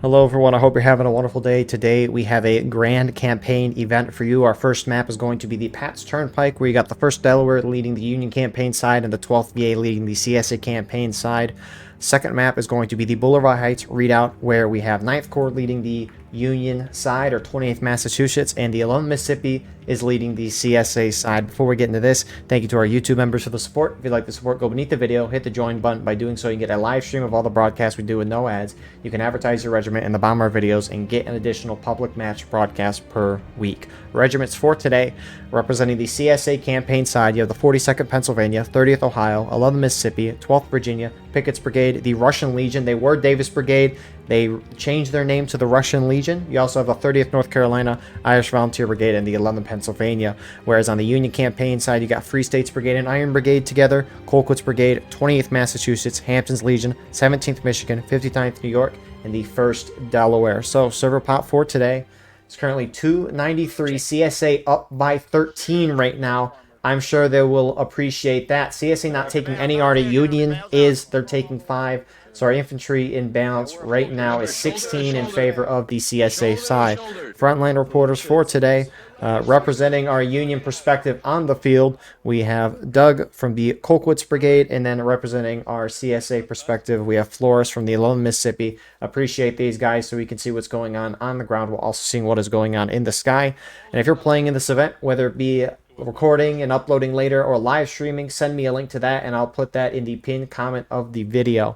Hello everyone, I hope you're having a wonderful day. Today we have a grand campaign event for you. Our first map is going to be the Pat's Turnpike, where you got the 1st Delaware leading the Union campaign side and the 12th VA leading the CSA campaign side. Second map is going to be the Bolivar Heights Redoubt, where we have 9th Corps leading the Union side, or 28th Massachusetts, and the 11th Mississippi is leading the CSA side. Before we get into this, thank you to our YouTube members for the support. If you'd like the support, go beneath the video, hit the join button. By doing so, you can get a live stream of all the broadcasts we do with no ads. You can advertise your regiment in the bottom of our videos and get an additional public match broadcast per week. Regiments for today, representing the CSA campaign side, you have the 42nd Pennsylvania, 30th Ohio, 11th Mississippi, 12th Virginia, Pickett's Brigade, the Russian Legion. They were Davis Brigade. They changed their name to the Russian Legion. You also have the 30th North Carolina, Irish Volunteer Brigade, and the 11th Pennsylvania. Whereas on the Union campaign side, you got Free States Brigade and Iron Brigade together, Colquitt's Brigade, 28th Massachusetts, Hampton's Legion, 17th Michigan, 59th New York, and the 1st Delaware. So server pot for today is currently 293. CSA up by 13 right now. I'm sure they will appreciate that. CSA not taking any arty. Union is, they're taking 5. So our infantry in balance right now is 16 in favor of the CSA side. Frontline reporters for today, representing our Union perspective on the field, we have Doug from the Colquitt's Brigade, and then representing our CSA perspective, we have Flores from the 11th Mississippi. Appreciate these guys so we can see what's going on the ground while also seeing what is going on in the sky. And if you're playing in this event, whether it be recording and uploading later or live streaming, send me a link to that and I'll put that in the pinned comment of the video.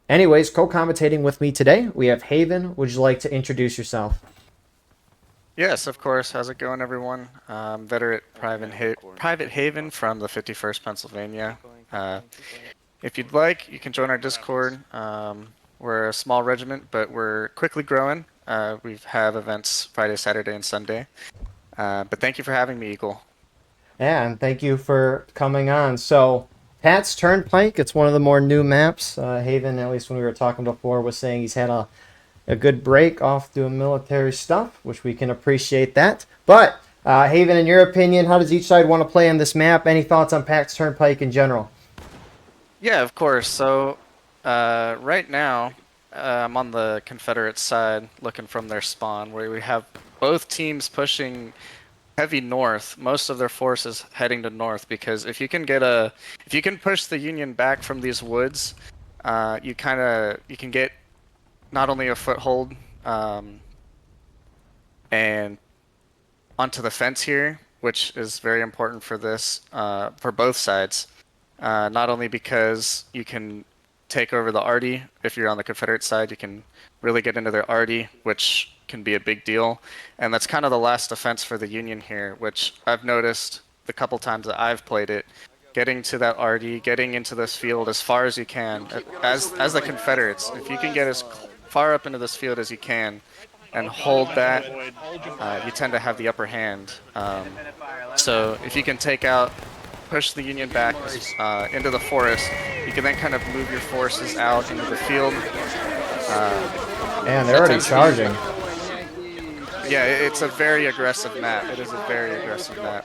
Anyways, co-commentating with me today, we have Haven. Would you like to introduce yourself? Yes, of course. How's it going, everyone? Veteran Private Haven from the 51st Pennsylvania. If you'd like, you can join our Discord. We're a small regiment, but we're quickly growing. We have events Friday, Saturday, and Sunday. But thank you for having me, Eagle. Yeah, and thank you for coming on. So, Pat's Turnpike, it's one of the more new maps. Haven, at least when we were talking before, was saying he's had a good break off doing military stuff, which we can appreciate that. But, Haven, in your opinion, how does each side want to play on this map? Any thoughts on Pat's Turnpike in general? Yeah, of course. So, right now, I'm on the Confederate side, looking from their spawn, where we have both teams pushing heavy north, most of their forces heading to north, because if you can push the Union back from these woods, you can get not only a foothold and onto the fence here, which is very important for this for both sides. Not only because you can take over the arty. If you're on the Confederate side, you can really get into their arty, which can be a big deal. And that's kind of the last defense for the Union here, which I've noticed the couple times that I've played it, getting to that arty, getting into this field as far as you can. As the Confederates, if you can get as far up into this field as you can and hold that, you tend to have the upper hand. So if you can push the Union back into the forest, you can then kind of move your forces out into the field. Man, they're already charging. Yeah, it's a very aggressive map. It is a very aggressive map.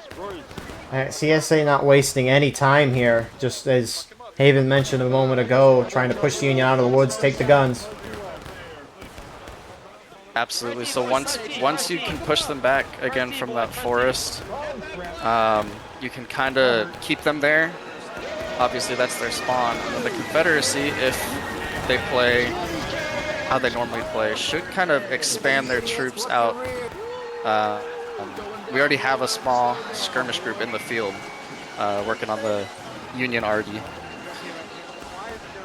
CSA not wasting any time here, just as Haven mentioned a moment ago, trying to push the Union out of the woods, take the guns. Absolutely. So once you can push them back again from that forest, you can kind of keep them there. Obviously, that's their spawn. And the Confederacy, if they play how they normally play, should kind of expand their troops out. We already have a small skirmish group in the field working on the Union arty.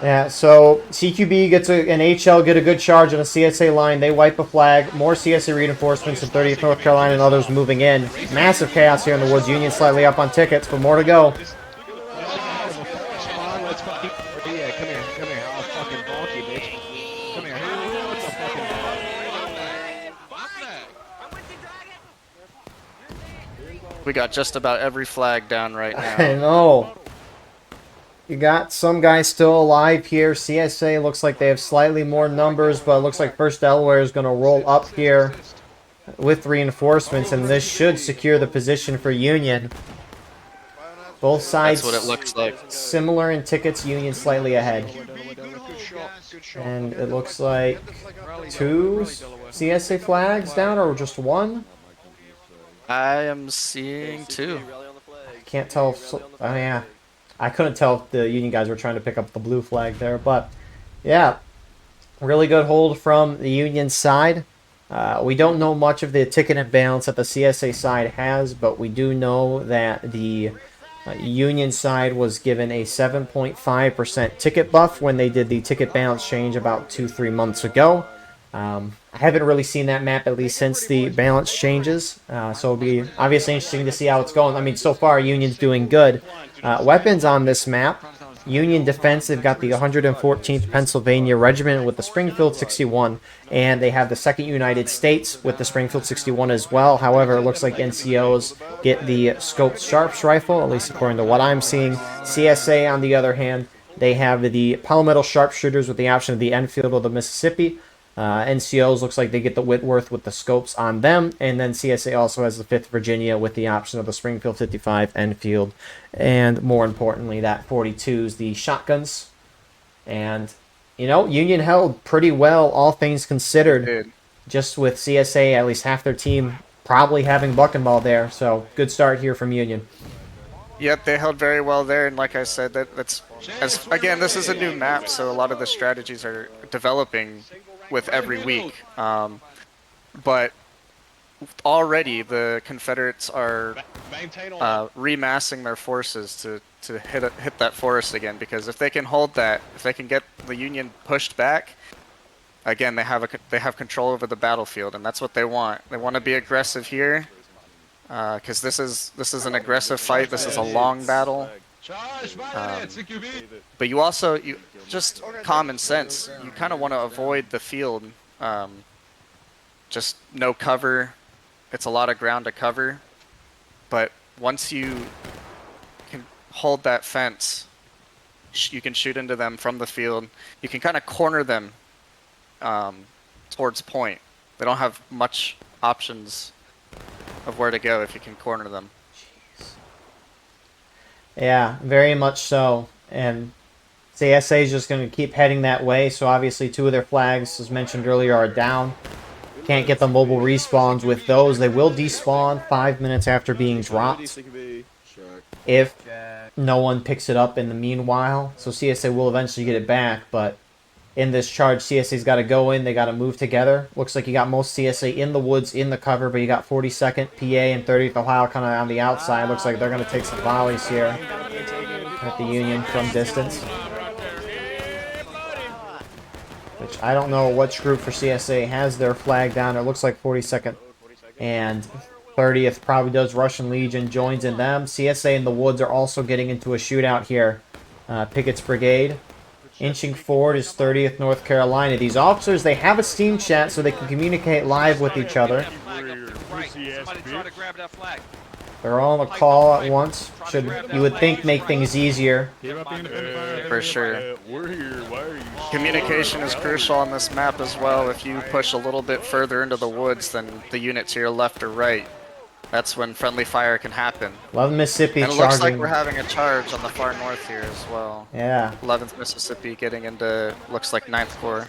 Yeah, so CQB gets an HL, get a good charge on a CSA line. They wipe a flag. More CSA reinforcements in 30th North Carolina and others moving in. Massive chaos here in the woods. Union slightly up on tickets, but more to go. We got just about every flag down right now. I know. You got some guys still alive here. CSA looks like they have slightly more numbers, but it looks like 1st Delaware is going to roll up here with reinforcements, and this should secure the position for Union. Both sides That's what it looks like. Similar in tickets, Union slightly ahead. And it looks like 2 CSA flags down, or just 1? I am seeing 2. I can't tell if... Oh, yeah. I couldn't tell if the Union guys were trying to pick up the blue flag there, but yeah, really good hold from the Union side. We don't know much of the ticket imbalance that the CSA side has, but we do know that the Union side was given a 7.5% ticket buff when they did the ticket balance change about 2-3 months ago. I haven't really seen that map at least since the balance changes, so it'll be obviously interesting to see how it's going. I mean, so far Union's doing good. Weapons on this map. Union defense, they've got the 114th Pennsylvania Regiment with the Springfield 61, and they have the 2nd United States with the Springfield 61 as well. However, it looks like NCOs get the Scoped Sharps rifle, at least according to what I'm seeing. CSA, on the other hand, they have the Palmetto Sharpshooters with the option of the Enfield or the Mississippi. NCOs looks like they get the Whitworth with the scopes on them, and then CSA also has the 5th Virginia with the option of the Springfield 55 Enfield, and more importantly, that 42s, the shotguns. And, you know, Union held pretty well, all things considered, just with CSA, at least half their team probably having buck and ball there, so good start here from Union. Yep, they held very well there, and like I said, again, this is a new map, so a lot of the strategies are developing with every week. But already the Confederates are remassing their forces to hit that forest again, because if they can hold that, if they can get the Union pushed back, again they have control over the battlefield, and that's what they want. They want to be aggressive here, because this is an aggressive fight. This is a long battle. But you just common sense, you kind of want to avoid the field, just no cover. It's a lot of ground to cover, but once you can hold that fence, you can shoot into them from the field. You can kind of corner them towards point. They don't have much options of where to go if you can corner them. Yeah, very much so. And CSA is just going to keep heading that way. So obviously 2 of their flags, as mentioned earlier, are down. Can't get the mobile respawns with those. They will despawn 5 minutes after being dropped if no one picks it up in the meanwhile. So CSA will eventually get it back, but in this charge, CSA's got to go in. They got to move together. Looks like you got most CSA in the woods, in the cover, but you got 42nd PA and 30th Ohio kind of on the outside. Looks like they're going to take some volleys here at the Union from distance. Which I don't know which group for CSA has their flag down. It looks like 42nd and 30th probably does. Russian Legion joins in them. CSA in the woods are also getting into a shootout here. Pickett's Brigade. Inching forward is 30th North Carolina. These officers, they have a Steam chat so they can communicate live with each other. They're all on a call at once. Should, you would think, make things easier. For sure. Communication is crucial on this map as well. If you push a little bit further into the woods than the unit to your left or right, that's when friendly fire can happen. 11th Mississippi and it charging. Looks like we're having a charge on the far north here as well. Yeah. 11th Mississippi getting into, looks like 9th Corps.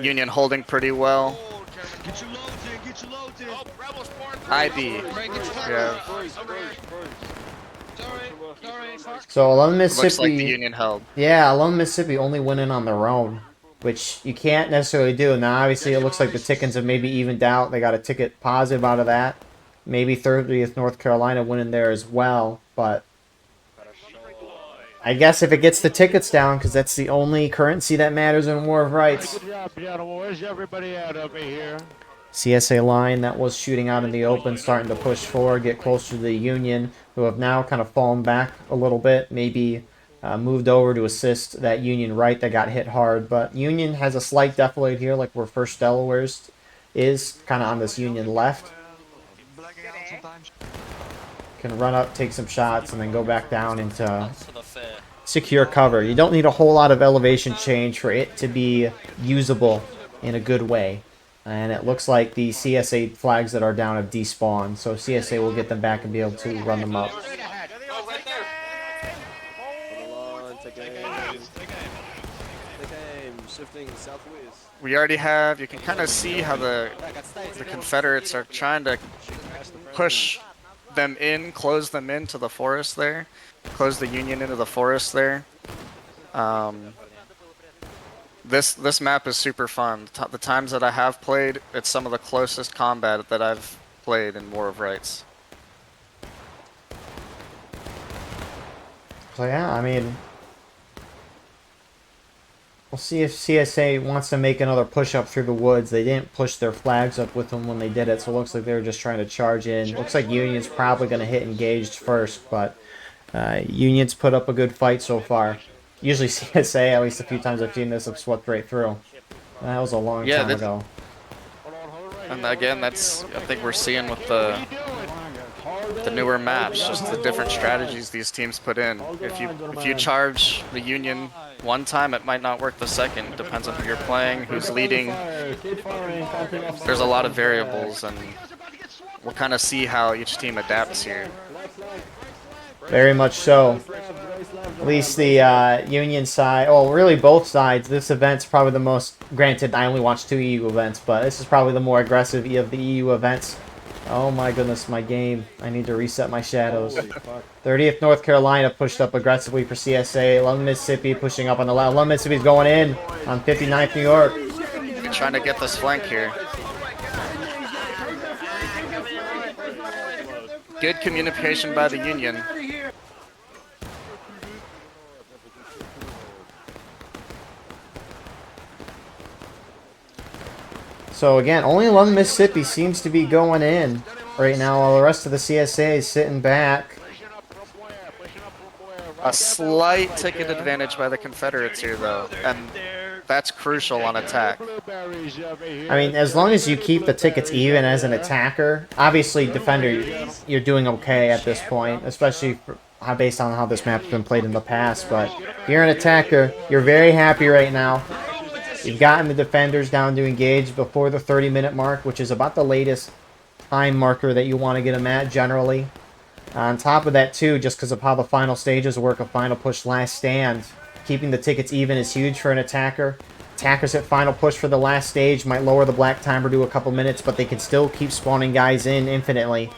Union holding pretty well. IB. Yeah. So 11 Mississippi. Looks like the Union held. Yeah, 11 Mississippi only went in on their own, which you can't necessarily do. Now, obviously, it looks like the tickets have maybe evened out. They got a ticket positive out of that. Maybe 30th North Carolina went in there as well, but I guess if it gets the tickets down, because that's the only currency that matters in War of Rights. Where's everybody at over here? CSA line that was shooting out in the open, starting to push forward, get closer to the Union, who have now kind of fallen back a little bit, maybe moved over to assist that Union right that got hit hard. But Union has a slight defilade here, like where 1st Delaware's is, kind of on this Union left. Can run up, take some shots, and then go back down into secure cover. You don't need a whole lot of elevation change for it to be usable in a good way. And it looks like the CSA flags that are down have despawned, so CSA will get them back and be able to run them up. Take aim. Take aim. Shifting southwest. We already have, you can kind of see how the Confederates are trying to push them in, close them into the forest there, close the Union into the forest there. This map is super fun. The times that I have played, it's some of the closest combat that I've played in War of Rights. So yeah, I mean, we'll see if CSA wants to make another push up through the woods. They didn't push their flags up with them when they did it, so it looks like they were just trying to charge in. Looks like Union's probably going to hit engaged first, but Union's put up a good fight so far. Usually CSA, at least a few times I've seen this, have swept right through. That was a long time ago. And again, that's, I think we're seeing with the newer maps, just the different strategies these teams put in. If you charge the Union one time, it might not work the second. Depends on who you're playing, who's leading. There's a lot of variables, and we'll kind of see how each team adapts here. Very much so. At least the Union side, oh, really both sides. This event's probably the most, granted, I only watched 2 EU events, but this is probably the more aggressive of the EU events. Oh my goodness, my game. I need to reset my shadows. 30th North Carolina pushed up aggressively for CSA. Lone Mississippi pushing up on the left. Lone Mississippi's going in on 59th New York. We're trying to get this flank here. Good communication by the Union. So again, only 11 Mississippi seems to be going in right now, while the rest of the CSA is sitting back. A slight ticket advantage by the Confederates here, though, and that's crucial on attack. I mean, as long as you keep the tickets even as an attacker, obviously, defender, you're doing okay at this point, especially based on how this map's been played in the past. But if you're an attacker, you're very happy right now. You've gotten the defenders down to engage before the 30-minute mark, which is about the latest time marker that you want to get them at generally. On top of that, too, just because of how the final stages work, a final push, last stand, keeping the tickets even is huge for an attacker. Attackers at final push for the last stage might lower the black timer to a couple minutes, but they can still keep spawning guys in infinitely.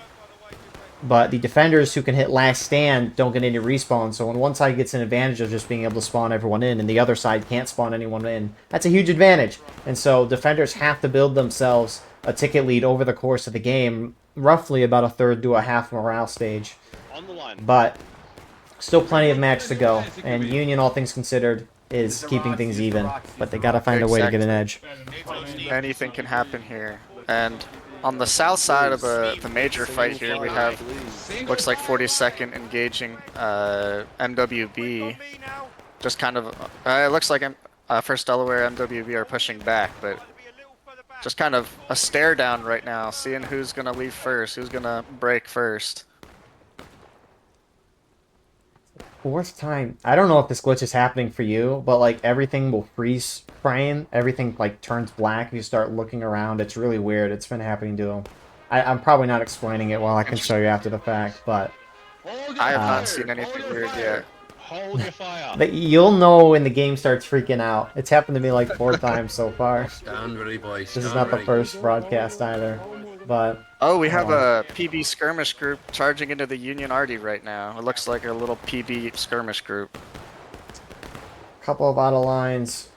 But the defenders who can hit last stand don't get any respawn, so when one side gets an advantage of just being able to spawn everyone in and the other side can't spawn anyone in, that's a huge advantage. And so defenders have to build themselves a ticket lead over the course of the game, roughly about a third to a half morale stage. But still plenty of match to go, and Union, all things considered, is keeping things even, but they gotta find a way to get an edge. Anything can happen here. And on the south side of the major fight here, we have, looks like 42nd engaging MWB. Just kind of, it looks like First Delaware MWB are pushing back, but just kind of a stare down right now, seeing who's going to leave first, who's going to break first. Fourth time. I don't know if this glitch is happening for you, but like everything will freeze frame. Everything like turns black if you start looking around. It's really weird. It's been happening to him. I'm probably not explaining it well. I can show you after the fact, but I have not seen anything weird yet. Hold your fire. but you'll know when the game starts freaking out. It's happened to me like 4 times so far. Stand ready, boys. This is not the first broadcast either, but Oh, we have a PB skirmish group charging into the Union Arty right now. It looks like a little PB skirmish group. a couple of out of lines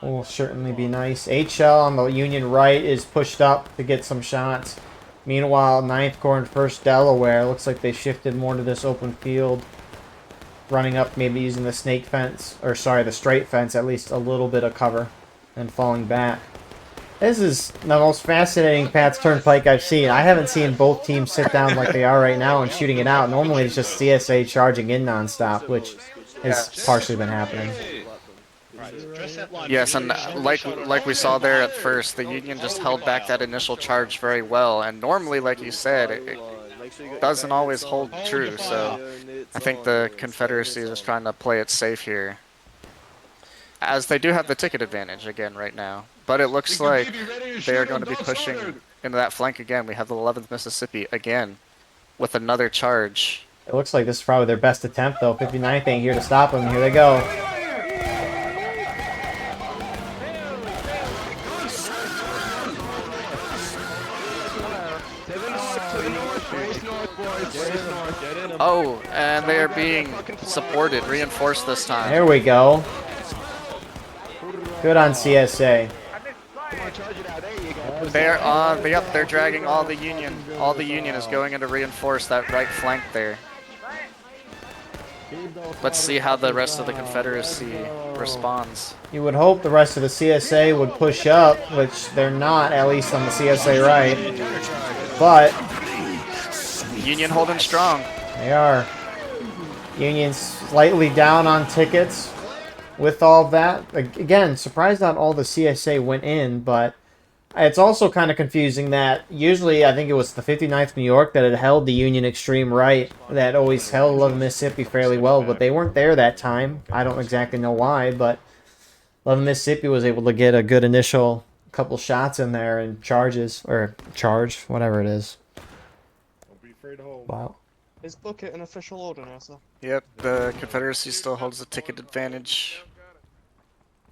will certainly be nice. HL on the Union right is pushed up to get some shots. Meanwhile, 9th Corps and 1st Delaware, looks like they shifted more to this open field. Running up, maybe using the snake fence, or sorry, the straight fence, at least a little bit of cover, and falling back. This is the most fascinating Pat's Turnpike I've seen. I haven't seen both teams sit down like they are right now and shooting it out. Normally it's just CSA charging in nonstop, which has partially been happening. Yes, and like we saw there at first, the Union just held back that initial charge very well. And normally, like you said, it doesn't always hold true. So I think the Confederacy is just trying to play it safe here, as they do have the ticket advantage again right now. But it looks like they are going to be pushing into that flank again. We have the 11th Mississippi again with another charge. It looks like this is probably their best attempt, though. 59th ain't here to stop them. Here they go. Oh, and they are being supported, reinforced this time. There we go. Good on CSA. They're on. Yep, they're dragging all the Union. All the Union is going in to reinforce that right flank there. Let's see how the rest of the Confederacy responds. You would hope the rest of the CSA would push up, which they're not, at least on the CSA right. But Union holding strong. they are. Union's slightly down on tickets with all of that. Again, surprised not all the CSA went in, but it's also kind of confusing that usually I think it was the 59th New York that had held the Union extreme right that always held 11 Mississippi fairly well, but they weren't there that time. I don't exactly know why, but 11 Mississippi was able to get a good initial couple shots in there and charges, or charge, whatever it is. Don't be afraid to hold. Wow. Is book it an official order now, sir? Yep, the Confederacy still holds the ticket advantage.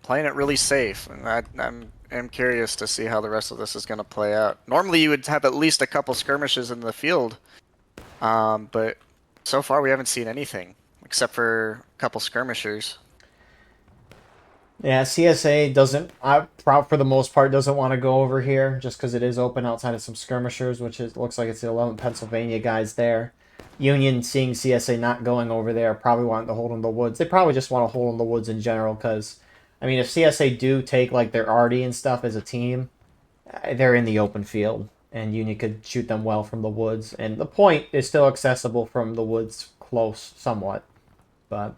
Playing it really safe, and I'm curious to see how the rest of this is going to play out. Normally you would have at least a couple skirmishes in the field, but so far we haven't seen anything, except for a couple skirmishers. Yeah, CSA doesn't, for the most part, doesn't want to go over here just because it is open outside of some skirmishers, which looks like it's the 11th Pennsylvania guys there. Union, seeing CSA not going over there, probably wanting to hold in the woods. They probably just want to hold in the woods in general because, I mean, if CSA do take like their arty and stuff as a team, they're in the open field, and Union could shoot them well from the woods. And the point is still accessible from the woods close, somewhat. But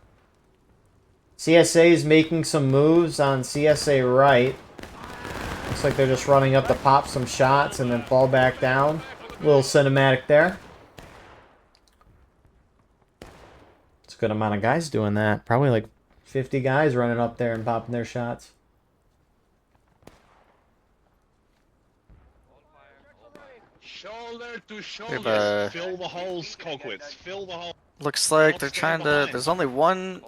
CSA is making some moves on CSA right. Looks like they're just running up to pop some shots and then fall back down. Little cinematic there. It's a good amount of guys doing that. Probably like 50 guys running up there and popping their shots. Shoulder to They've, shoulder. Fill the holes, Coquitz. Fill the holes. Looks like they're trying to. There's only one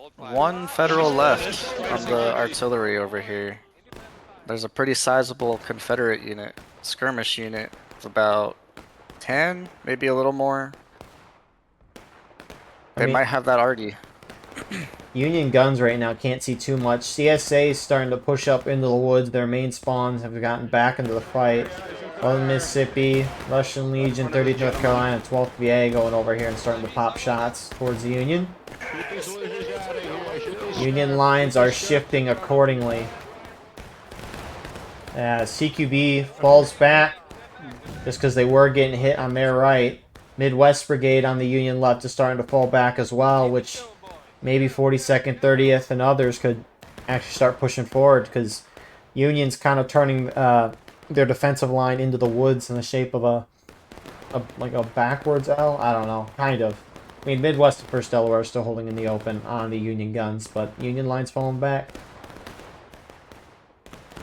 Federal left on the artillery over here. There's a pretty sizable Confederate unit, skirmish unit, of about 10, maybe a little more. They might have that arty. Union guns right now can't see too much. CSA is starting to push up into the woods. Their main spawns have gotten back into the fight. 11 Mississippi, Russian Legion, 30th North Carolina, 12th VA going over here and starting to pop shots towards the Union. Union lines are shifting accordingly. CQB falls back just because they were getting hit on their right. Midwest Brigade on the Union left is starting to fall back as well, which maybe 42nd, 30th, and others could actually start pushing forward because Union's kind of turning their defensive line into the woods in the shape of like a backwards L. I don't know, kind of. I mean, Midwest and 1st Delaware are still holding in the open on the Union guns, but Union line's falling back.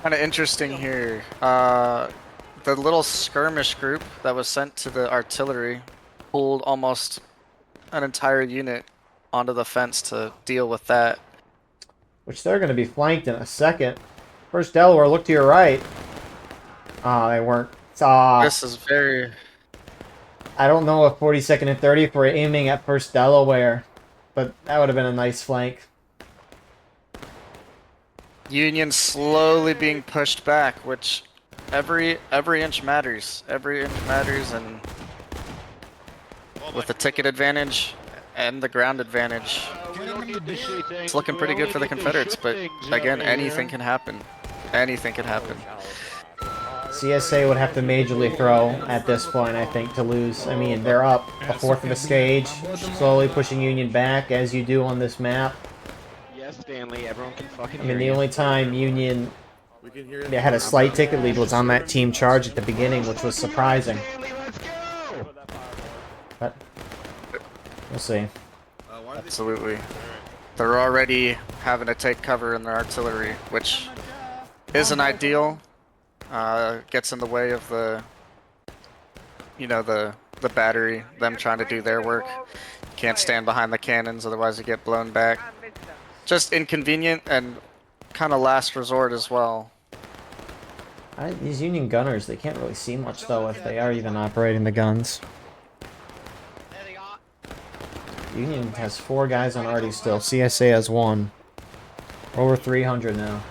Kind of interesting here. The little skirmish group that was sent to the artillery pulled almost an entire unit onto the fence to deal with that. Which they're going to be flanked in a second. 1st Delaware, look to your right. They weren't. This is very... I don't know if 42nd and 30th were aiming at 1st Delaware, but that would have been a nice flank. Union slowly being pushed back, which every inch matters. Every inch matters, and with the ticket advantage and the ground advantage, it's looking pretty good for the Confederates, but again, anything can happen. Anything can happen. CSA would have to majorly throw at this point, I think, to lose. I mean, they're up a fourth of a stage, slowly pushing Union back, as you do on this map. Yes, Stanley, everyone can fucking I mean, the only time Union had a slight ticket lead was on that team charge at the beginning, which was surprising. But we'll see. Absolutely. They're already having to take cover in their artillery, which isn't ideal. Gets in the way of the battery, them trying to do their work. Can't stand behind the cannons, otherwise you get blown back. Just inconvenient and kind of last resort as well. These Union gunners, they can't really see much though if they are even operating the guns. Union has 4 guys on arty still. CSA has 1. Over 300 now.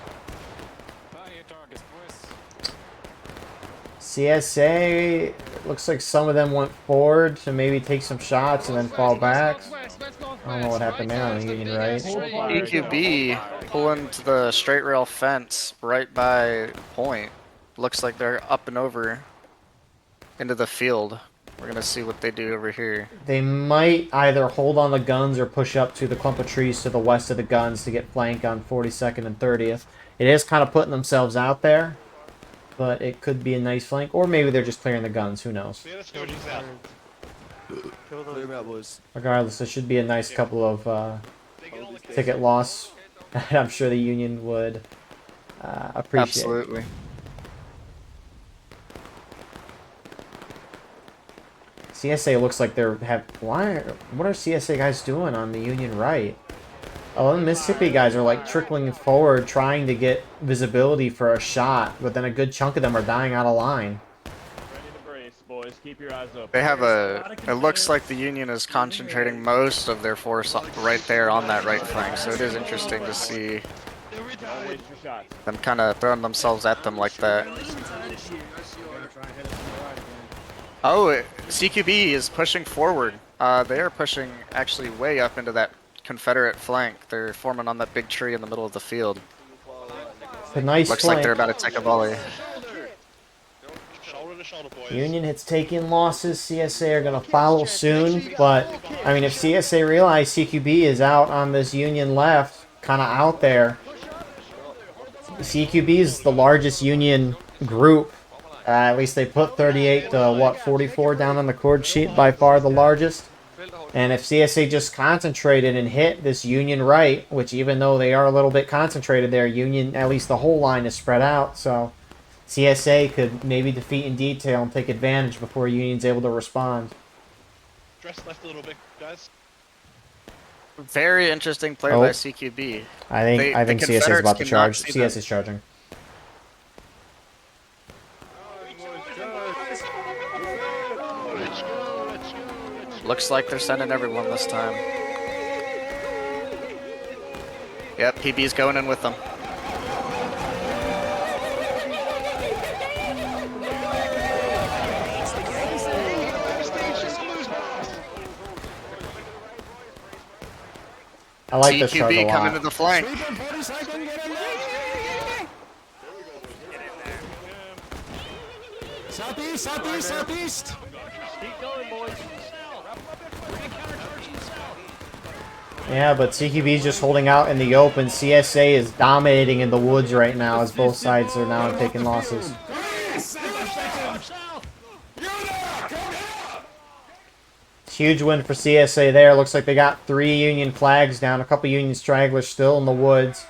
CSA, looks like some of them went forward to maybe take some shots and then fall back. I don't know what happened there on the Union right. EQB pulling to the straight rail fence right by point. Looks like they're up and over into the field. We're gonna see what they do over here. They might either hold on the guns or push up to the clump of trees to the west of the guns to get flank on 42nd and 30th. It is kind of putting themselves out there, but it could be a nice flank, or maybe they're just clearing the guns. Who knows? Regardless, it should be a nice couple of ticket loss. I'm sure the Union would appreciate. Absolutely. CSA looks like they're what are CSA guys doing on the Union right? A lot of the Mississippi guys are like trickling forward trying to get visibility for a shot, but then a good chunk of them are dying out of line. They have it looks like the Union is concentrating most of their force right there on that right flank, so it is interesting to see them kind of throwing themselves at them like that. Oh, CQB is pushing forward. They are pushing actually way up into that Confederate flank. They're forming on that big tree in the middle of the field. It's a nice Looks flank. like they're about to take a volley. Union hits taking losses. CSA are going to follow soon, but I mean, if CSA realize CQB is out on this Union left, kind of out there, CQB is the largest Union group. At least they put 38 to, what, 44 down on the chord sheet, by far the largest. And if CSA just concentrated and hit this Union right, which even though they are a little bit concentrated there, Union, at least the whole line is spread out, so CSA could maybe defeat in detail and take advantage before Union's able to respond. Dress left a little bit, guys. Very interesting play by CQB. I think CSA is about to charge. CS is charging. Looks like they're sending everyone this time. Yep, PB's going in with them. I like this charge a CQB lot. coming to the flank. Southeast, southeast, southeast. Keep going, boys. Yeah, but CQB is just holding out in the open. CSA is dominating in the woods right now as both sides are now taking losses. Huge win for CSA there. Looks like they got 3 Union flags down. A couple Union stragglers still in the woods.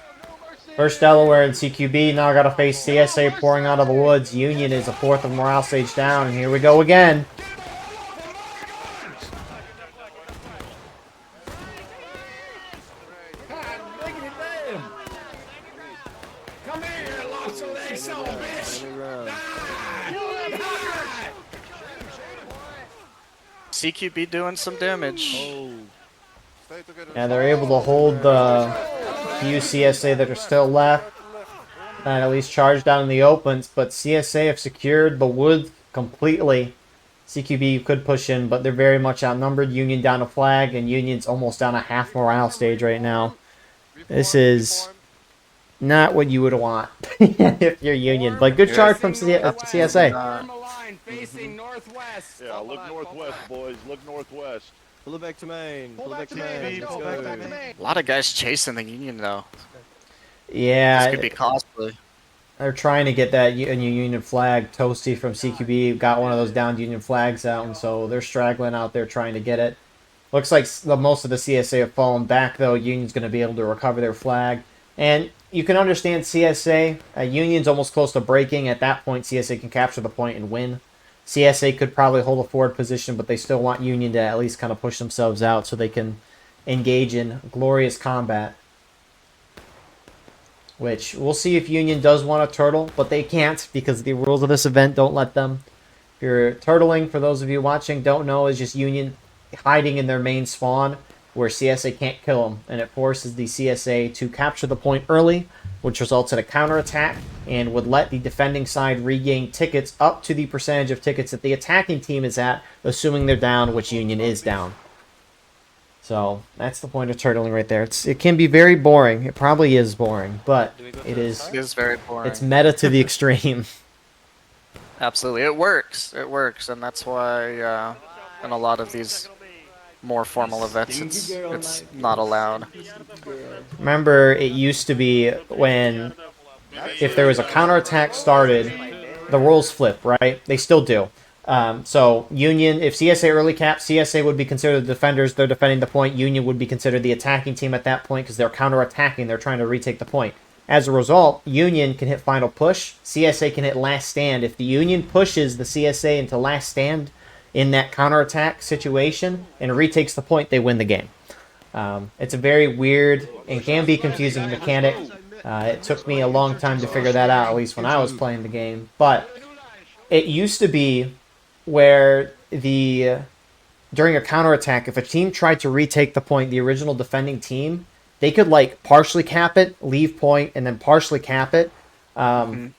First Delaware and CQB now got to face CSA pouring out of the woods. Union is a 4th of morale stage down. And here we go again. CQB doing some damage. Yeah, they're able to hold the few CSA that are still left and at least charge down in the opens, but CSA have secured the woods completely. CQB could push in, but they're very much outnumbered. Union down a flag, and Union's almost down a half morale stage right now. This is not what you would want if you're Union, but good charge from CSA. Facing northwest. Yeah, look northwest, boys. Look northwest. Pull it back to Maine. Pull it back to Maine. Let's go. A lot of guys chasing the Union though. Yeah, This could be costly. they're trying to get that Union flag. Toasty from CQB got one of those downed Union flags out, and so they're straggling out there trying to get it. Looks like most of the CSA have fallen back, though. Union's going to be able to recover their flag. And you can understand CSA. Union's almost close to breaking. At that point, CSA can capture the point and win. CSA could probably hold a forward position, but they still want Union to at least kind of push themselves out so they can engage in glorious combat. Which we'll see if Union does want to turtle, but they can't because the rules of this event don't let them. If you're turtling, for those of you watching, don't know, is just Union hiding in their main spawn where CSA can't kill them, and it forces the CSA to capture the point early, which results in a counterattack and would let the defending side regain tickets up to the percentage of tickets that the attacking team is at, assuming they're down, which Union is down. So that's the point of turtling right there. It can be very boring. It probably is boring, but it is very boring. it's meta to the extreme. Absolutely, it works. It works, and that's why in a lot of these more formal events, it's not allowed. Remember, it used to be when if there was a counterattack started, the rules flip, right? They still do. So Union, if CSA early cap, CSA would be considered the defenders. They're defending the point. Union would be considered the attacking team at that point because they're counterattacking. They're trying to retake the point. As a result, Union can hit final push. CSA can hit last stand. If the Union pushes the CSA into last stand in that counterattack situation and retakes the point, they win the game. It's a very weird and can be confusing mechanic. It took me a long time to figure that out, at least when I was playing the game. But it used to be where during a counterattack, if a team tried to retake the point, the original defending team, they could like partially cap it, leave point, and then partially cap it when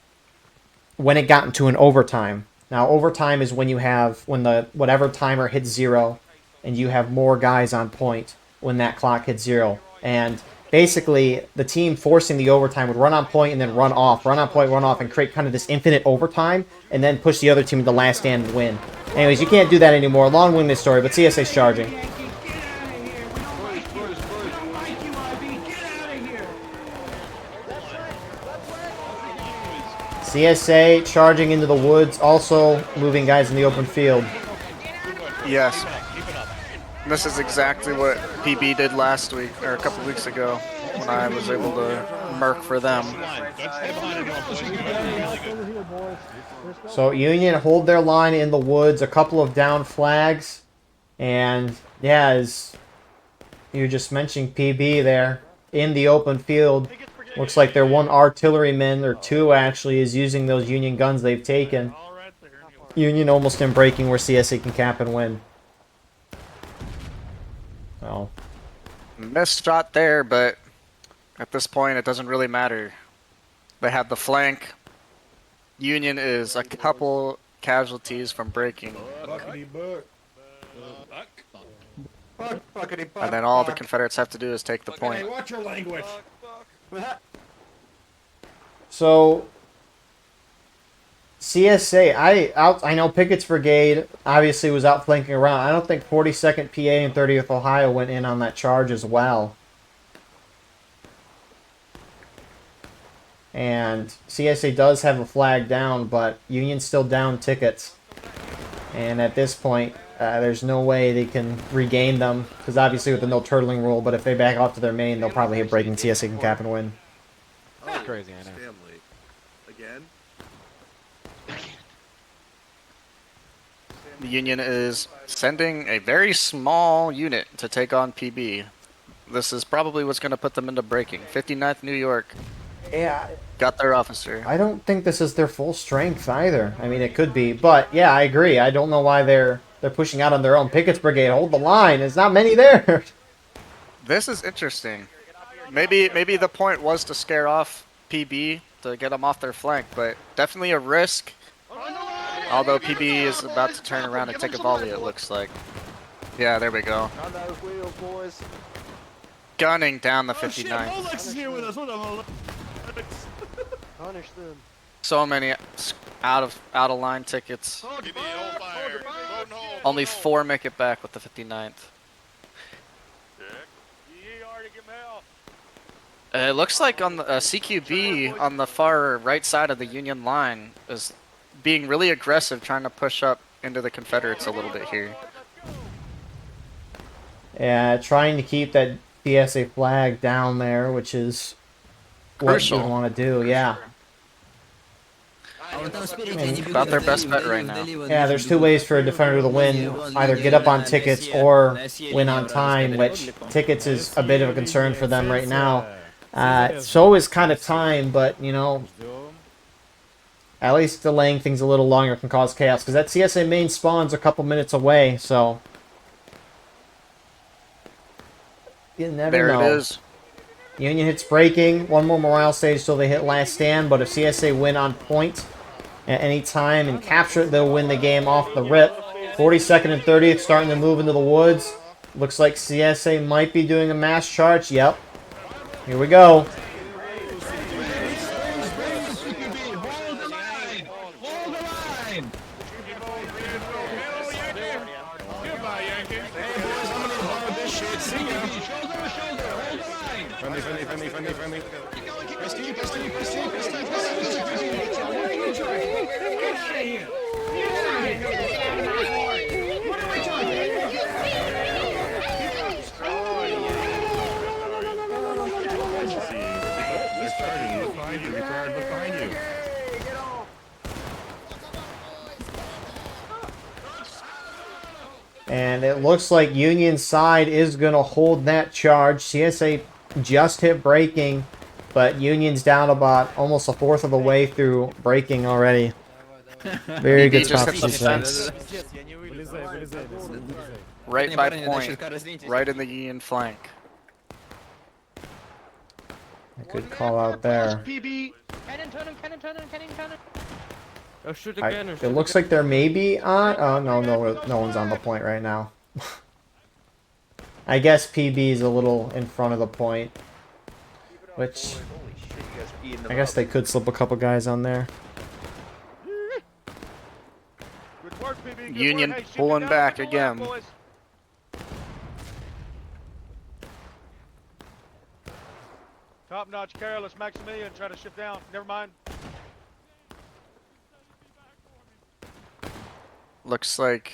it got into an overtime. Now, overtime is when the whatever timer hits 0, and you have more guys on point when that clock hits 0. And basically, the team forcing the overtime would run on point and then run off, run on point, run off, and create kind of this infinite overtime, and then push the other team to the last stand and win. Anyways, you can't do that anymore. Long-winded story, but CSA's charging. CSA charging into the woods, also moving guys in the open field. Yes. This is exactly what PB did last week, or a couple weeks ago, when I was able to murk for them. So Union hold their line in the woods, a couple of down flags, and yeah, as you just mentioned, PB there in the open field. Looks like their one artilleryman, or two actually, is using those Union guns they've taken. Union almost in breaking where CSA can cap and win. Oh. Missed shot there, but at this point it doesn't really matter. They have the flank. Union is a couple casualties from breaking. And then all the Confederates have to do is take the point. Watch your language. So CSA, I know Pickett's brigade obviously was out flanking around. I don't think 42nd PA and 30th Ohio went in on that charge as well. And CSA does have a flag down, but Union's still down tickets. And at this point, there's no way they can regain them, because obviously with the no turtling rule, but if they back off to their main, they'll probably hit breaking. CSA can cap and win. That's crazy, I know. Stanley. Again? The Union is sending a very small unit to take on PB. This is probably what's going to put them into breaking. 59th New York. Yeah, Got their officer. I don't think this is their full strength either. I mean, it could be, but yeah, I agree. I don't know why they're pushing out on their own. Pickett's brigade, hold the line. There's not many there. This is interesting. Maybe the point was to scare off PB to get them off their flank, but definitely a risk. Although PB is about to turn around and take a volley, it looks like. Yeah, there we go. Gunning down the 59. Olex is here with us. What up, Punish them. So many out of line tickets. Only 4 make it back with the 59th. It looks like on the CQB on the far right side of the Union line is being really aggressive, trying to push up into the Confederates a little bit here. Yeah, trying to keep that PSA flag down there, which is Crucial. what you want to do. Yeah. About their best bet right now. Yeah, there's two ways for a defender to win. Either get up on tickets or win on time, which tickets is a bit of a concern for them right now. So is kind of time, but, you know, at least delaying things a little longer can cause chaos, because that CSA main spawn's a couple minutes away, so you never know. There it is. Union hits breaking. One more morale stage till they hit last stand, but if CSA win on point at any time and capture it, they'll win the game off the rip. 42nd and 30th starting to move into the woods. Looks like CSA might be doing a mass charge. Yep. Here we go. Friendly. And it looks like Union's side is going to hold that charge. CSA just hit breaking, but Union's down about almost a fourth of the way through breaking already. Very good just stuff. hit the fence. Right by point. Right in the Union flank. A good call out there. PB. Cannon, cannon. Oh, shoot I, again. it looks like they're maybe on. Oh, no one's on the point right now. I guess PB is a little in front of the point, which I guess they could slip a couple guys on there. Good work, PB. Good Union work. Hey, shoot pulling it down back with the left, again. boys. Top notch, careless Maximilian. Try to shift down. Never mind. Looks like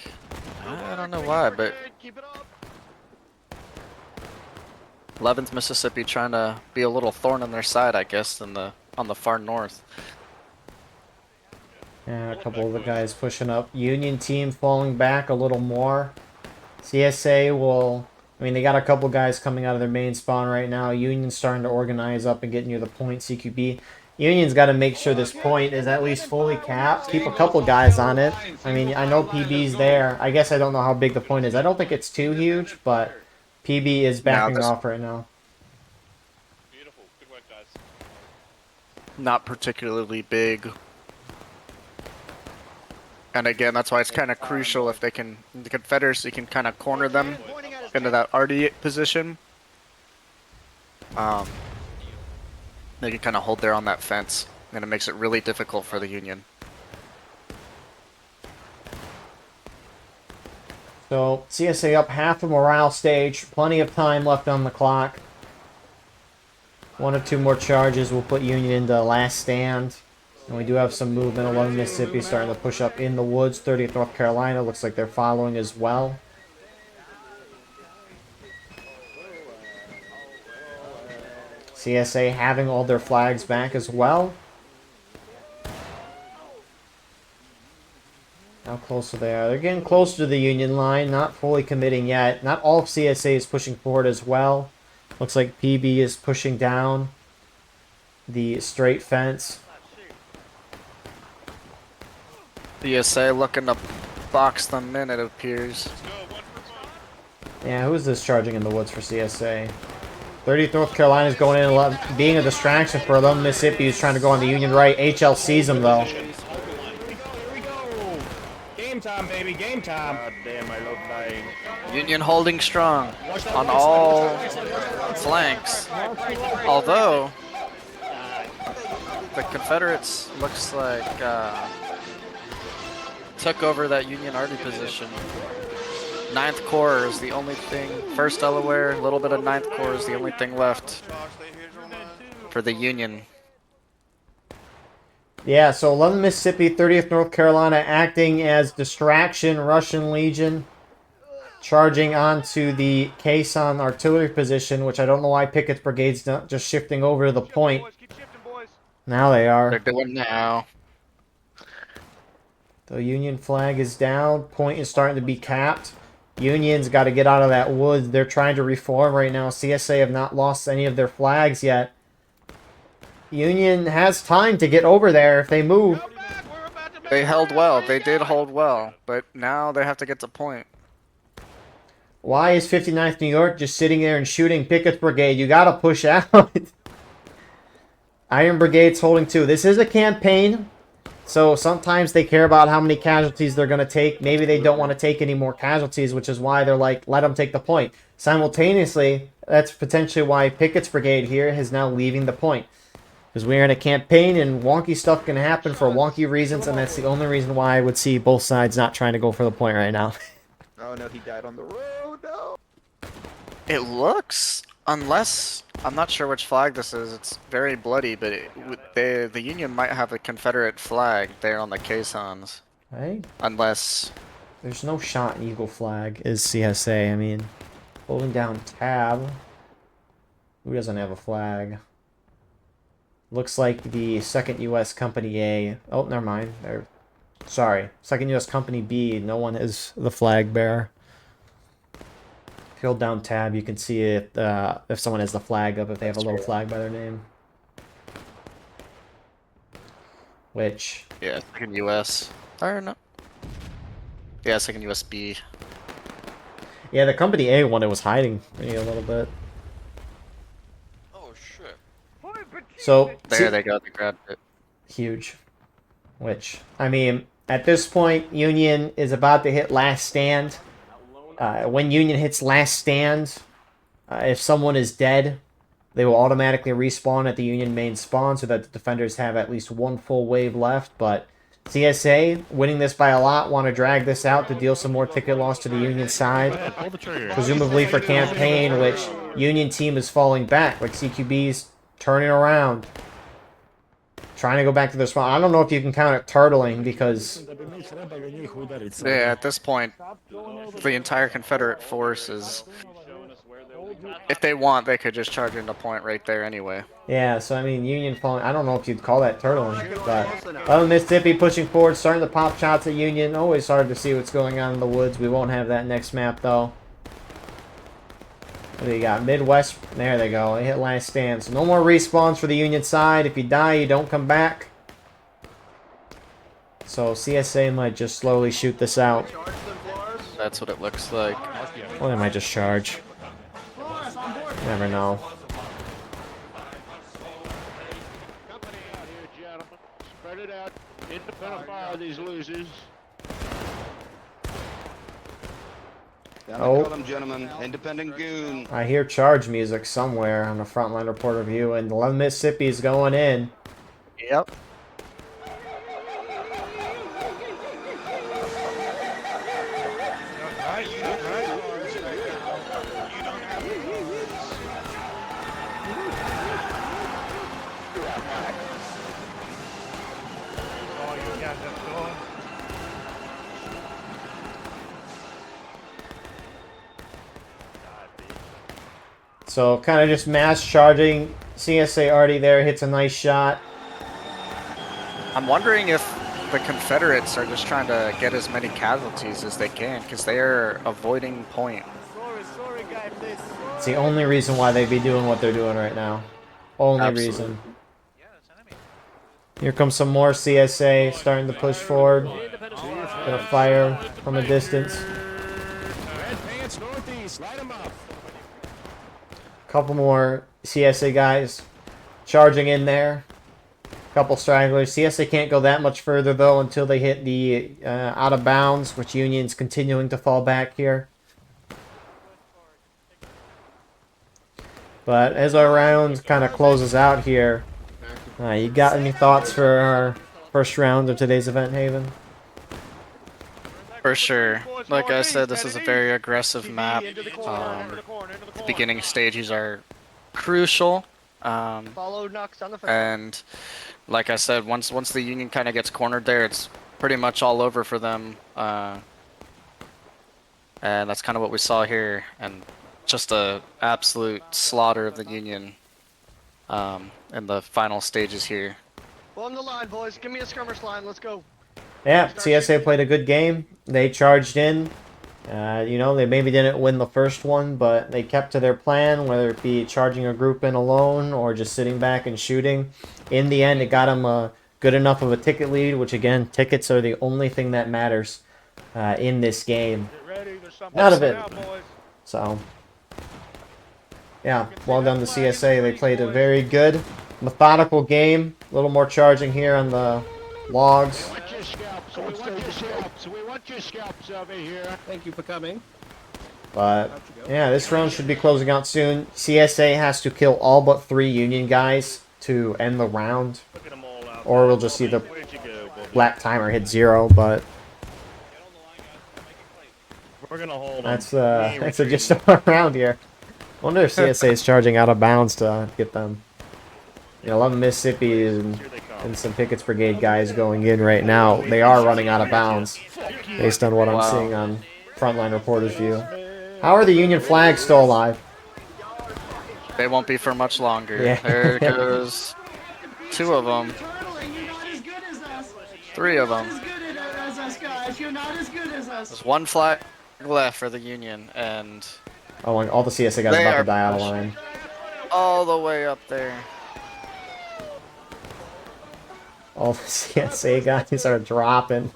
I don't know why, but Keep it up. 11th Mississippi trying to be a little thorn in their side, I guess, on the far north. Yeah, a couple of the guys pushing up. Union team falling back a little more. CSA will... I mean, they got a couple guys coming out of their main spawn right now. Union's starting to organize up and get near the point. CQB. Union's got to make sure this point is at least fully capped. Keep a couple guys on it. I mean, I know PB's there. I guess I don't know how big the point is. I don't think it's too huge, but PB is backing off right now. Beautiful. Good work, guys. Not particularly big. And again, that's why it's kind of crucial if they can, the Confederacy can kind of corner them into that RD position. They can kind of hold there on that fence, and it makes it really difficult for the Union. So, CSA up half the morale stage. Plenty of time left on the clock. One or two more charges will put Union into last stand. And we do have some movement along Mississippi starting to push up in the woods. 30th North Carolina looks like they're following as well. CSA having all their flags back as well. How close are they? They're getting closer to the Union line, not fully committing yet. Not all of CSA is pushing forward as well. Looks like PB is pushing down the straight fence. CSA looking to box them in, it appears. Yeah, who's this charging in the woods for CSA? 30th North Carolina is going in, being a distraction for them. Mississippi is trying to go on the Union right. HL sees them, though. Here we go. Game time, baby. Game time. God damn, I love dying. Union holding strong on all flanks. Although, the Confederates looks like took over that Union RD position. 9th Corps is the only thing. 1st Delaware, a little bit of 9th Corps is the only thing left for the Union. Yeah, so 11 Mississippi, 30th North Carolina acting as distraction. Russian Legion charging onto the Quezon artillery position, which I don't know why Pickett's brigade's not just shifting over to the point. Boys, keep shifting, boys. Now they They're are. doing now. The Union flag is down. Point is starting to be capped. Union's got to get out of that woods. They're trying to reform right now. CSA have not lost any of their flags yet. Union has time to get over there if they move. Come back. We're about to make They a held round. well. What do They you did got? hold well, but now they have to get to point. Why is 59th New York just sitting there and shooting Pickett's Brigade? You got to push out. Iron Brigade's holding too. This is a campaign, so sometimes they care about how many casualties they're going to take. Maybe they don't want to take any more casualties, which is why they're like, let them take the point. Simultaneously, that's potentially why Pickett's Brigade here is now leaving the point. Because we're in a campaign and wonky stuff can happen for wonky reasons, and that's the only reason why I would see both sides not trying to go for the point right now. Oh no, he died on the road. No. It looks, unless I'm not sure which flag this is. It's very bloody, but the Union might have a Confederate flag there on the caissons, Right? unless There's no shot in Eagle flag is CSA. I mean, holding down tab. Who doesn't have a flag? Looks like the 2nd U.S. Company A. Oh, never mind. Sorry. 2nd U.S. Company B. No one is the flag bearer. If you hold down tab, you can see it if someone has the flag up, if they have a little flag by their name. Which... yeah, second US or no? Yeah, second USB. yeah, the Company A one, it was hiding me a little bit. Oh shit. So... There they go. They grabbed it. huge. Which, I mean, at this point, Union is about to hit last stand. When Union hits last stand, if someone is dead, they will automatically respawn at the Union main spawn so that the defenders have at least one full wave left. But CSA, winning this by a lot, want to drag this out to deal some more ticket loss to the Union side. Presumably for campaign, which Union team is falling back. Like CQB's turning around. Trying to go back to their spawn. I don't know if you can count it turtling because... yeah, at this point, the entire Confederate force is... if they want, they could just charge into point right there anyway. yeah, so I mean, Union falling... I don't know if you'd call that turtling, but... Mississippi pushing forward, starting to pop shots at Union. Always hard to see what's going on in the woods. We won't have that next map, though. What do you got? Midwest. There they go. They hit last stand. So no more respawns for the Union side. If you die, you don't come back. So CSA might just slowly shoot this out. That's what it looks like. Or they might just charge. Never know. Company out here, gentlemen. Spread it out. Independent fire these losers. Oh. Call them, gentlemen. Independent goon. I hear charge music somewhere on the frontline reporter view, and 11 Mississippi is going in. Yep. So kind of just mass charging. CSA already there, hits a nice shot. I'm wondering if the Confederates are just trying to get as many casualties as they can, because they are avoiding point. It's the only reason why they'd be doing what they're doing right now. Only Absolutely. reason. Here comes some more CSA starting to push forward. Gonna fire from a distance. Red pants northeast, light 'em up. Couple more CSA guys charging in there. Couple stragglers. CSA can't go that much further though until they hit the out of bounds, which Union's continuing to fall back here. But as our round kind of closes out here, you got any thoughts for our first round of today's event, Haven? For sure. Like I said, this is a very aggressive map. The beginning stages are crucial. Follow knocks on the front. And like I said, once the Union kind of gets cornered there, it's pretty much all over for them. And that's kind of what we saw here. And just a absolute slaughter of the Union in the final stages here. Form the line, boys. Give me a skirmish line. Let's go. Yeah, CSA played a good game. They charged in. You know, they maybe didn't win the first one, but they kept to their plan, whether it be charging a group in alone or just sitting back and shooting. In the end, it got them a good enough of a ticket lead, which again, tickets are the only thing that matters in this game. Get ready. There's something Out of coming it. out, boys. So, yeah, well done to CSA. They played a very good, methodical game. A little more charging here on the logs. We want your scalps. We want your scalps. We want your scalps over here. Thank you for coming. But yeah, this round should be closing out soon. CSA has to kill all but 3 Union guys to end the round, Look at them all out. or we'll just see the Where'd you go, Bobby? black timer hit 0. But We're gonna hold them. that's a just around here. I wonder if CSA is charging out of bounds to get them. You know, 11 Mississippi and some Pickett's Brigade guys going in right now. They are running out of bounds, based on what I'm seeing on Frontline Reporter's View. How are the Union flags still alive? They won't be for much longer. Yeah. There goes 2 of them. 3 of them. There's 1 flag left for the Union, and Oh, and all the CSA guys are They about to are die out of pushing. line. all the way up there. All the CSA guys are dropping.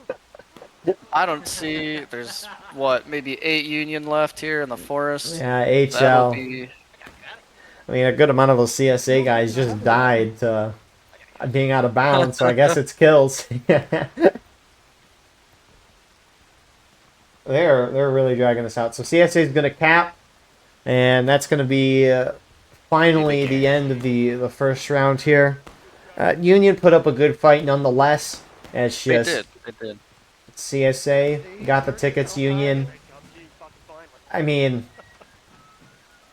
I don't see. There's what, maybe 8 Union left here in the forest. Yeah, That'll HL. be. I mean, a good amount of those CSA guys just died being out of bounds, so I guess it's kills. They're really dragging this out. So CSA is going to cap, and that's going to be finally the end of the first round here. Union put up a good fight nonetheless. It's They just did. They did. CSA got the tickets. Union, I mean,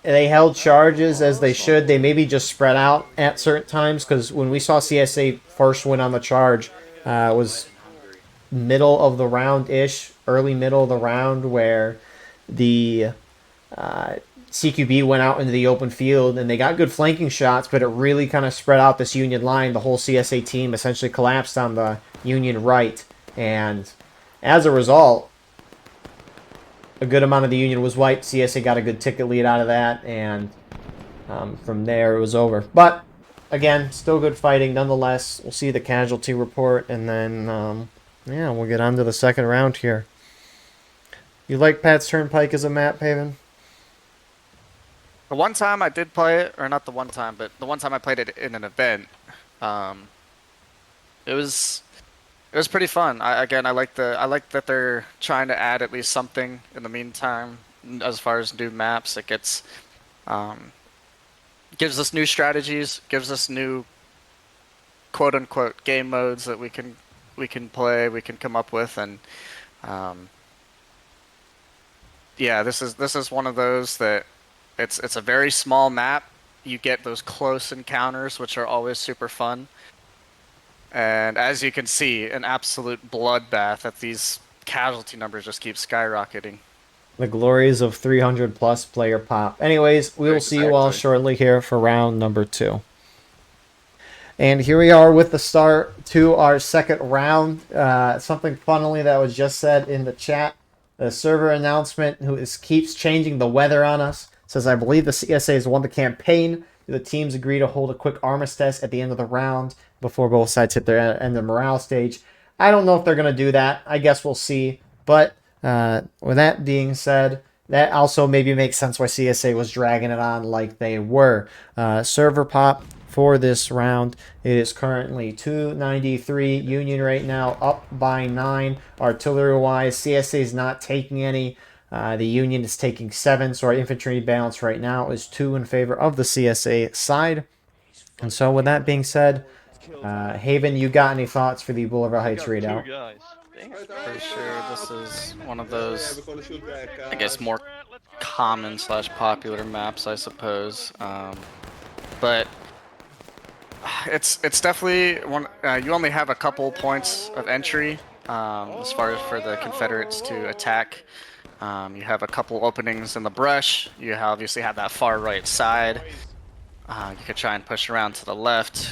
they held charges as they should. They maybe just spread out at certain times, because when we saw CSA first win on the charge, it was middle of the round-ish, early middle of the round, where the CQB went out into the open field and they got good flanking shots, but it really kind of spread out this Union line. The whole CSA team essentially collapsed on the Union right, and as a result, a good amount of the Union was wiped. CSA got a good ticket lead out of that, and from there it was over. But again, still good fighting nonetheless. We'll see the casualty report, and then yeah, we'll get on to the second round here. You like Pat's Turnpike as a map, Haven? The one time I did play it, or not the one time, but the one time I played it in an event, it was pretty fun. I like that they're trying to add at least something in the meantime as far as new maps. It gets gives us new strategies, gives us new quote unquote game modes that we can play, we can come up with, and yeah, this is one of those that it's a very small map. You get those close encounters, which are always super fun. And as you can see, an absolute bloodbath that these casualty numbers just keep skyrocketing. The glories of 300 plus player pop. Anyways, we will see you all shortly here for round number 2. And here we are with the start to our second round. Something funnily that was just said in the chat. The server announcement keeps changing the weather on us. Says, I believe the CSA has won the campaign. The teams agree to hold a quick armistice at the end of the round before both sides hit their end of morale stage. I don't know if they're going to do that. I guess we'll see. But with that being said, that also maybe makes sense why CSA was dragging it on like they were. Server pop for this round. It is currently 293 Union right now, up by 9. Artillery-wise, CSA is not taking any. The Union is taking 7, so our infantry balance right now is 2 in favor of the CSA side. And so with that being said, Haven, you got any thoughts for the Bolivar Heights Redoubt? For sure, this is one of those, I guess, more common / popular maps, I suppose. But it's definitely one. You only have a couple points of entry as far as for the Confederates to attack. You have a couple openings in the brush. You obviously have that far right side. You could try and push around to the left,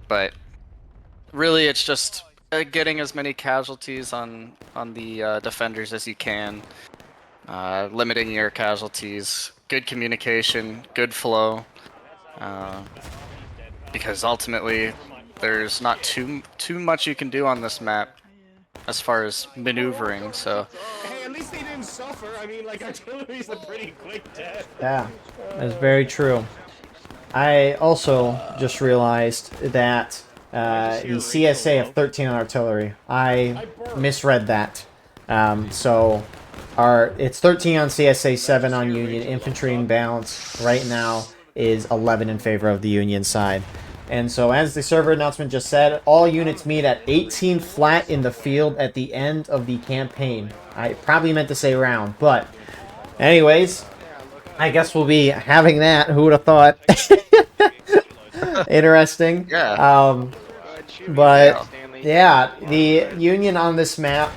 but really it's just getting as many casualties on the defenders as you can, limiting your casualties, good communication, good flow, uh, because ultimately there's not too much you can do on this map as far as maneuvering. So Hey, at least they didn't suffer. I mean, like, artillery's a pretty quick death. Yeah, that's very true. I also just realized that the CSA have 13 on artillery. I misread that. So it's 13 on CSA, 7 on Union. Infantry in balance right now is 11 in favor of the Union side. And so, as the server announcement just said, all units meet at 18 flat in the field at the end of the campaign. I probably meant to say round, but anyways, I guess we'll be having that. Who would have thought? Interesting. yeah, But yeah, the Union on this map,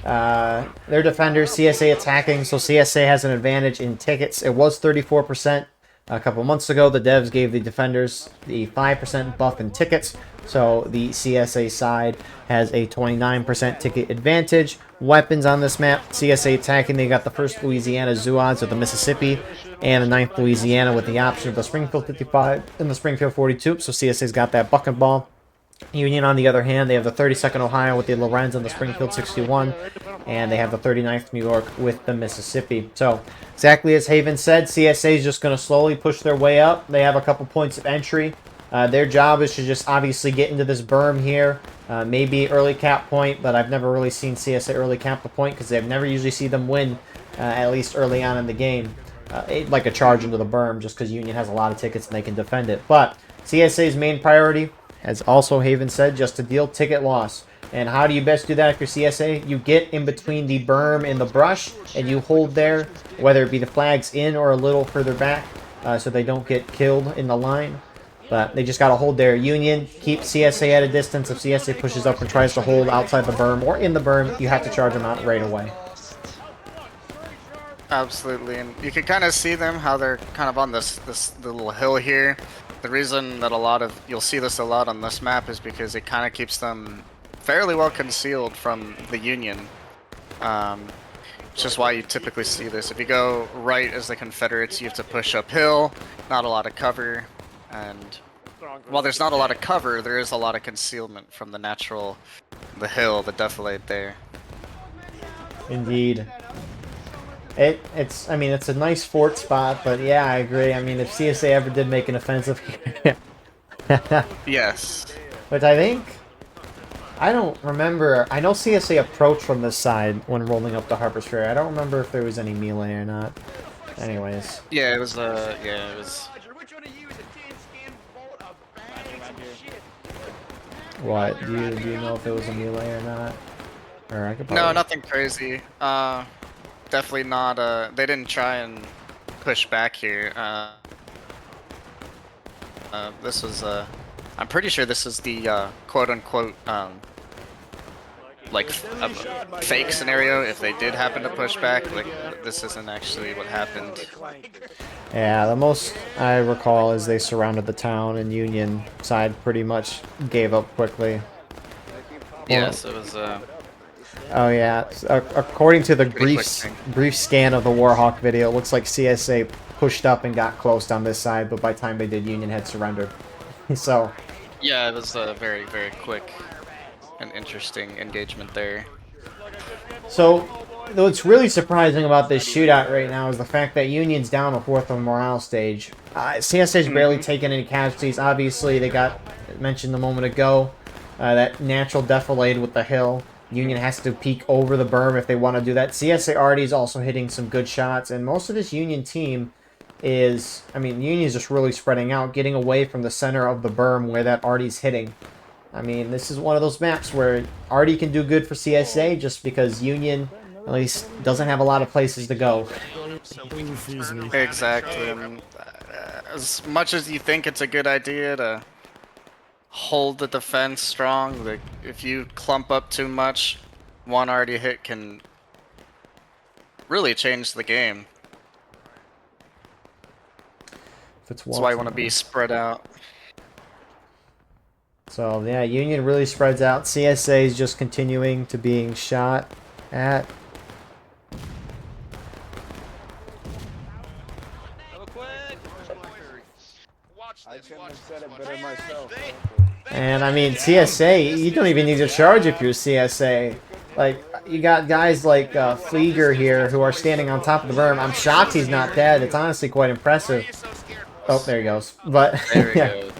their defenders, CSA attacking, so CSA has an advantage in tickets. It was 34% a couple months ago. The devs gave the defenders the 5% buff in tickets, so the CSA side has a 29% ticket advantage. Weapons on this map, CSA attacking, they got the 1st Louisiana Zouads of the Mississippi and the 9th Louisiana with the option of the Springfield 55 and the Springfield 42, so CSA's got that bucket ball. Union, on the other hand, they have the 32nd Ohio with the Lorenz and the Springfield 61, and they have the 39th New York with the Mississippi. So, exactly as Haven said, CSA is just going to slowly push their way up. They have a couple points of entry. Their job is to just obviously get into this berm here, maybe early cap point, but I've never really seen CSA early cap the point because I've never usually see them win, at least early on in the game. Like a charge into the berm, just because Union has a lot of tickets and they can defend it. But CSA's main priority, as also Haven said, just to deal ticket loss. And how do you best do that if you're CSA? You get in between the berm and the brush, and you hold there, whether it be the flags in or a little further back, so they don't get killed in the line. But they just got to hold there. Union, keep CSA at a distance. If CSA pushes up and tries to hold outside the berm or in the berm, you have to charge them out right away. absolutely. And you can kind of see them how they're kind of on this little hill here. The reason that you'll see this a lot on this map is because it kind of keeps them fairly well concealed from the Union. It's just why you typically see this. If you go right as the Confederates, you have to push uphill, not a lot of cover, and while there's not a lot of cover, there is a lot of concealment from the hill, the defilade there. Indeed. It's a nice fort spot, but yeah, I agree. I mean, if CSA ever did make an offensive here, Yes. which I don't remember. I know CSA approached from this side when rolling up to Harper's Ferry. I don't remember if there was any melee or not. Anyways. Yeah, it was, yeah, it was... What? Do you know if it was a melee or not? Or I could No, probably... nothing crazy. Definitely not, they didn't try and push back here. This was, I'm pretty sure this is the, quote-unquote, like, fake scenario. If they did happen to push back, like, this isn't actually what happened. Yeah, the most I recall is they surrounded the town and Union side pretty much gave up quickly. Yes, it was, Oh yeah, according to the Pretty brief scan of the Warhawk video, it looks like CSA pushed up and got close on this side, but by the time they did, Union had surrendered. So... yeah, it was a very, very quick and interesting engagement there. So, what's really surprising about this shootout right now is the fact that Union's down a fourth of morale stage. CSA's barely taken any casualties. Obviously, they got mentioned a moment ago, that natural defilade with the hill. Union has to peek over the berm if they want to do that. CSA already is also hitting some good shots, and most of this Union team is, Union is just really spreading out, getting away from the center of the berm where that Artie's hitting. This is one of those maps where Artie can do good for CSA just because Union, at least, doesn't have a lot of places to go. Exactly. And, as much as you think it's a good idea to hold the defense strong, like, if you clump up too much, one already hit can really change the game. That's why you want to be spread out. So yeah, Union really spreads out. CSA is just continuing to being shot at. I couldn't have said it better myself. And I mean, CSA, you don't even need to charge if you're CSA. Like, you got guys like Flieger here who are standing on top of the berm. I'm shocked he's not dead. It's honestly quite impressive. Oh, there he goes. But, There we yeah. go.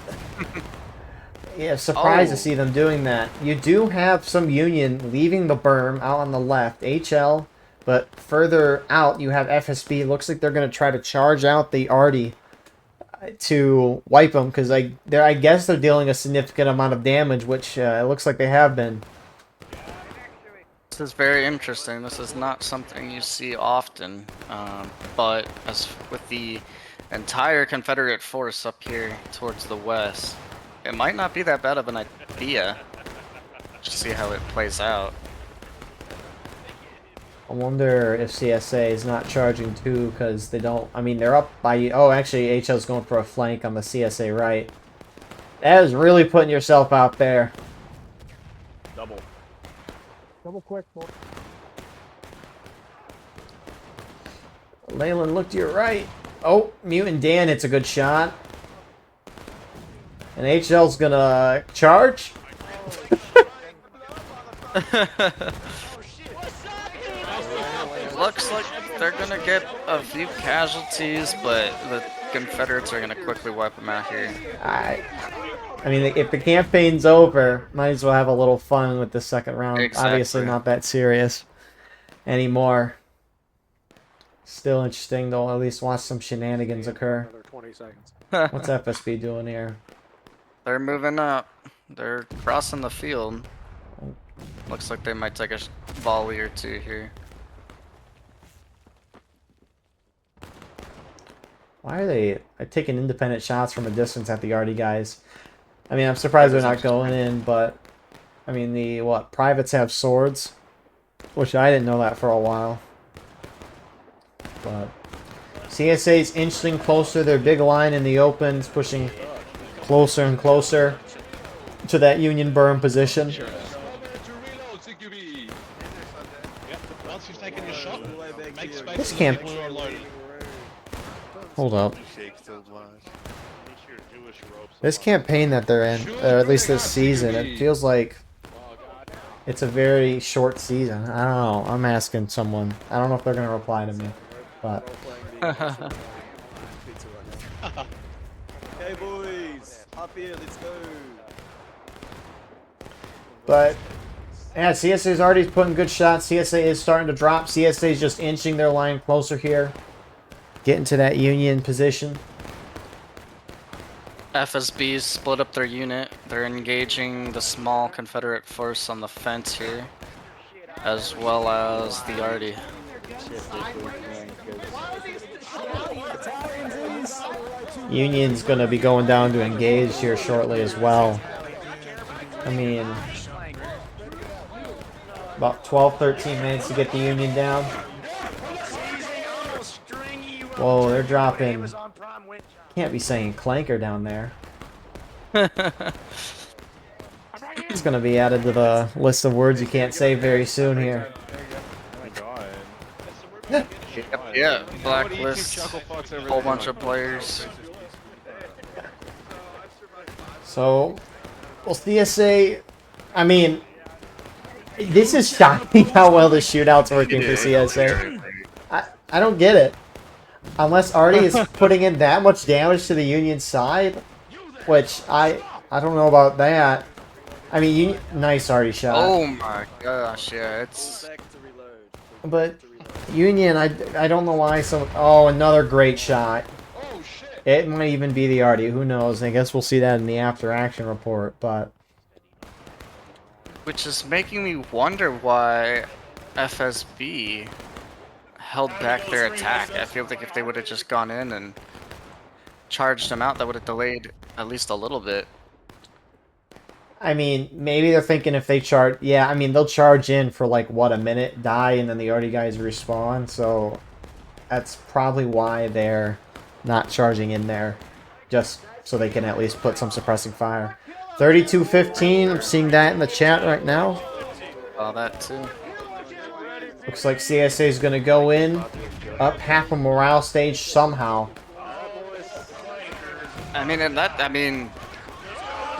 Yeah, surprised to Oh. see them doing that. You do have some Union leaving the berm out on the left, HL, but further out you have FSB. Looks like they're going to try to charge out the Arty to wipe them because I guess they're dealing a significant amount of damage, which it looks like they have been. This is very interesting. This is not something you see often, but as with the entire Confederate force up here towards the west, it might not be that bad of an idea. Just see how it plays out. I wonder if CSA is not charging too because they don't. I mean, they're up by. Oh, actually, HL's going for a flank on the CSA right. That is really putting yourself out there. Double. Double quick, boy. Leyland, look to your right. Oh, Mutant Dan, it's a good shot. And HL's gonna charge. Looks like they're gonna get a few casualties, but the Confederates are gonna quickly wipe them out here. I mean, if the campaign's over, might as well have a little fun with the second round. Exactly. Obviously not that serious anymore. Still interesting, though. At least watch some shenanigans occur. Another 20 seconds. What's FSB doing here? They're moving up. They're crossing the field. Looks like they might take a volley or two here. Why are they taking independent shots from a distance at the Arty guys? I mean, I'm surprised they're not going in, but I mean, the privates have swords, which I didn't know that for a while. But CSA's inching closer. Their big line in the open is pushing closer and closer to that Union berm position. This camp. Hold up. This campaign that they're in, or at least this season, it feels like it's a very short season. I don't know. I'm asking someone. I don't know if they're gonna reply to me, but. Hey boys, up here, let's go. But yeah, CSA's already putting good shots. CSA is starting to drop. CSA is just inching their line closer here, getting to that Union position. FSB's split up their unit. They're engaging the small Confederate force on the fence here, as well as the Arty. Union's going to be going down to engage here shortly as well. I mean, about 12-13 minutes to get the Union down. Whoa, they're dropping. Can't be saying clanker down there. It's going to be added to the list of words you can't say very soon here. Yeah, blacklist, whole bunch of players. So, well, CSA, I mean, this is shocking how well the shootout's working for CSA. I don't get it. Unless Arty is putting in that much damage to the Union side, which I don't know about that. I mean, nice Arty shot. Oh my gosh, yeah, it's... But Union, I don't know why so... Oh, another great shot. It might even be the Arty, who knows. I guess we'll see that in the after-action report, but... Which is making me wonder why FSB held back their attack. I feel like if they would have just gone in and charged them out, that would have delayed at least a little bit. I mean, maybe they're thinking if they charge... Yeah, I mean, they'll charge in for, like, what, a minute, die, and then the Arty guys respawn, so... That's probably why they're not charging in there. Just so they can at least put some suppressing fire. 32-15. I'm seeing that in the chat right now. All that too. Looks like CSA is going to go in, up half a morale stage somehow. I mean,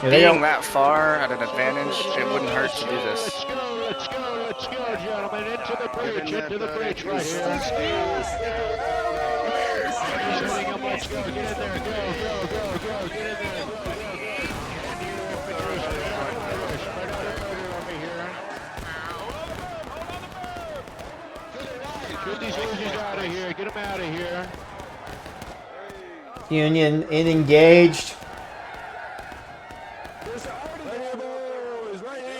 Yeah, being that far at an advantage, it wouldn't hurt to do this. Let's go, gentlemen. Into the bridge right here. Setting up, let's go. Get in there. Go. Get in there. Get these losers out of here. Get them out of here. Union engaged.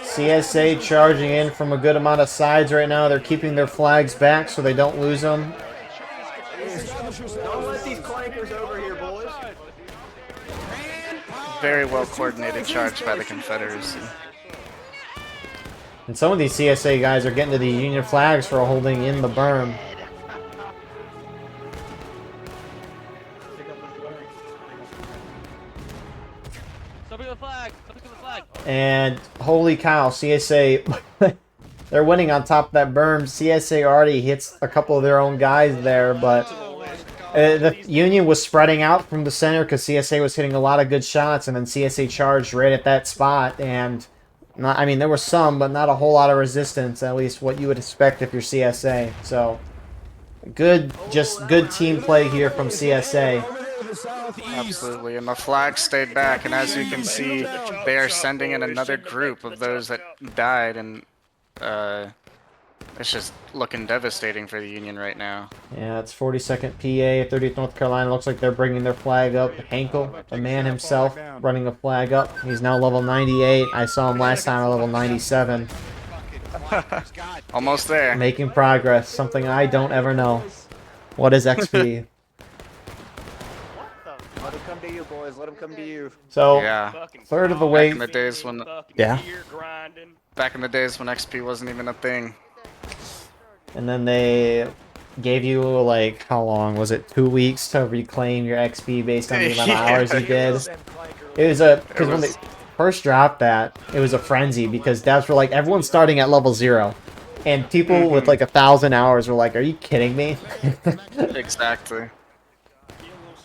CSA charging in from a good amount of sides right now. They're keeping their flags back so they don't lose them. Don't let these clankers over here, boys. Very well coordinated charge by the Confederacy. And some of these CSA guys are getting to the Union flags for holding in the berm. Somebody with the flag. And holy cow, CSA, they're winning on top of that berm. CSA already hits a couple of their own guys there, but the Union was spreading out from the center because CSA was hitting a lot of good shots, and then CSA charged right at that spot. And I mean, there was some, but not a whole lot of resistance, at least what you would expect if you're CSA. So good team play here from CSA. Absolutely, and the flag stayed back, and as you can see, they are sending in another group of those that died, and it's just looking devastating for the Union right now. Yeah, it's 42nd PA, 30th North Carolina. Looks like they're bringing their flag up. Hankel, the man himself, running a flag up. He's now level 98. I saw him last time at level 97. Almost there. Making progress, something I don't ever know. What is XP? Let them come to you, boys. Let them come to you. So, Yeah. third of the way. Back in the days when XP wasn't even a thing. And then they gave you, like, how long? Was it 2 weeks to reclaim your XP based on the amount of hours you did? It was because when they first dropped that, it was a frenzy because devs were like, everyone's starting at level 0. And people with like 1,000 hours were like, are you kidding me? Exactly.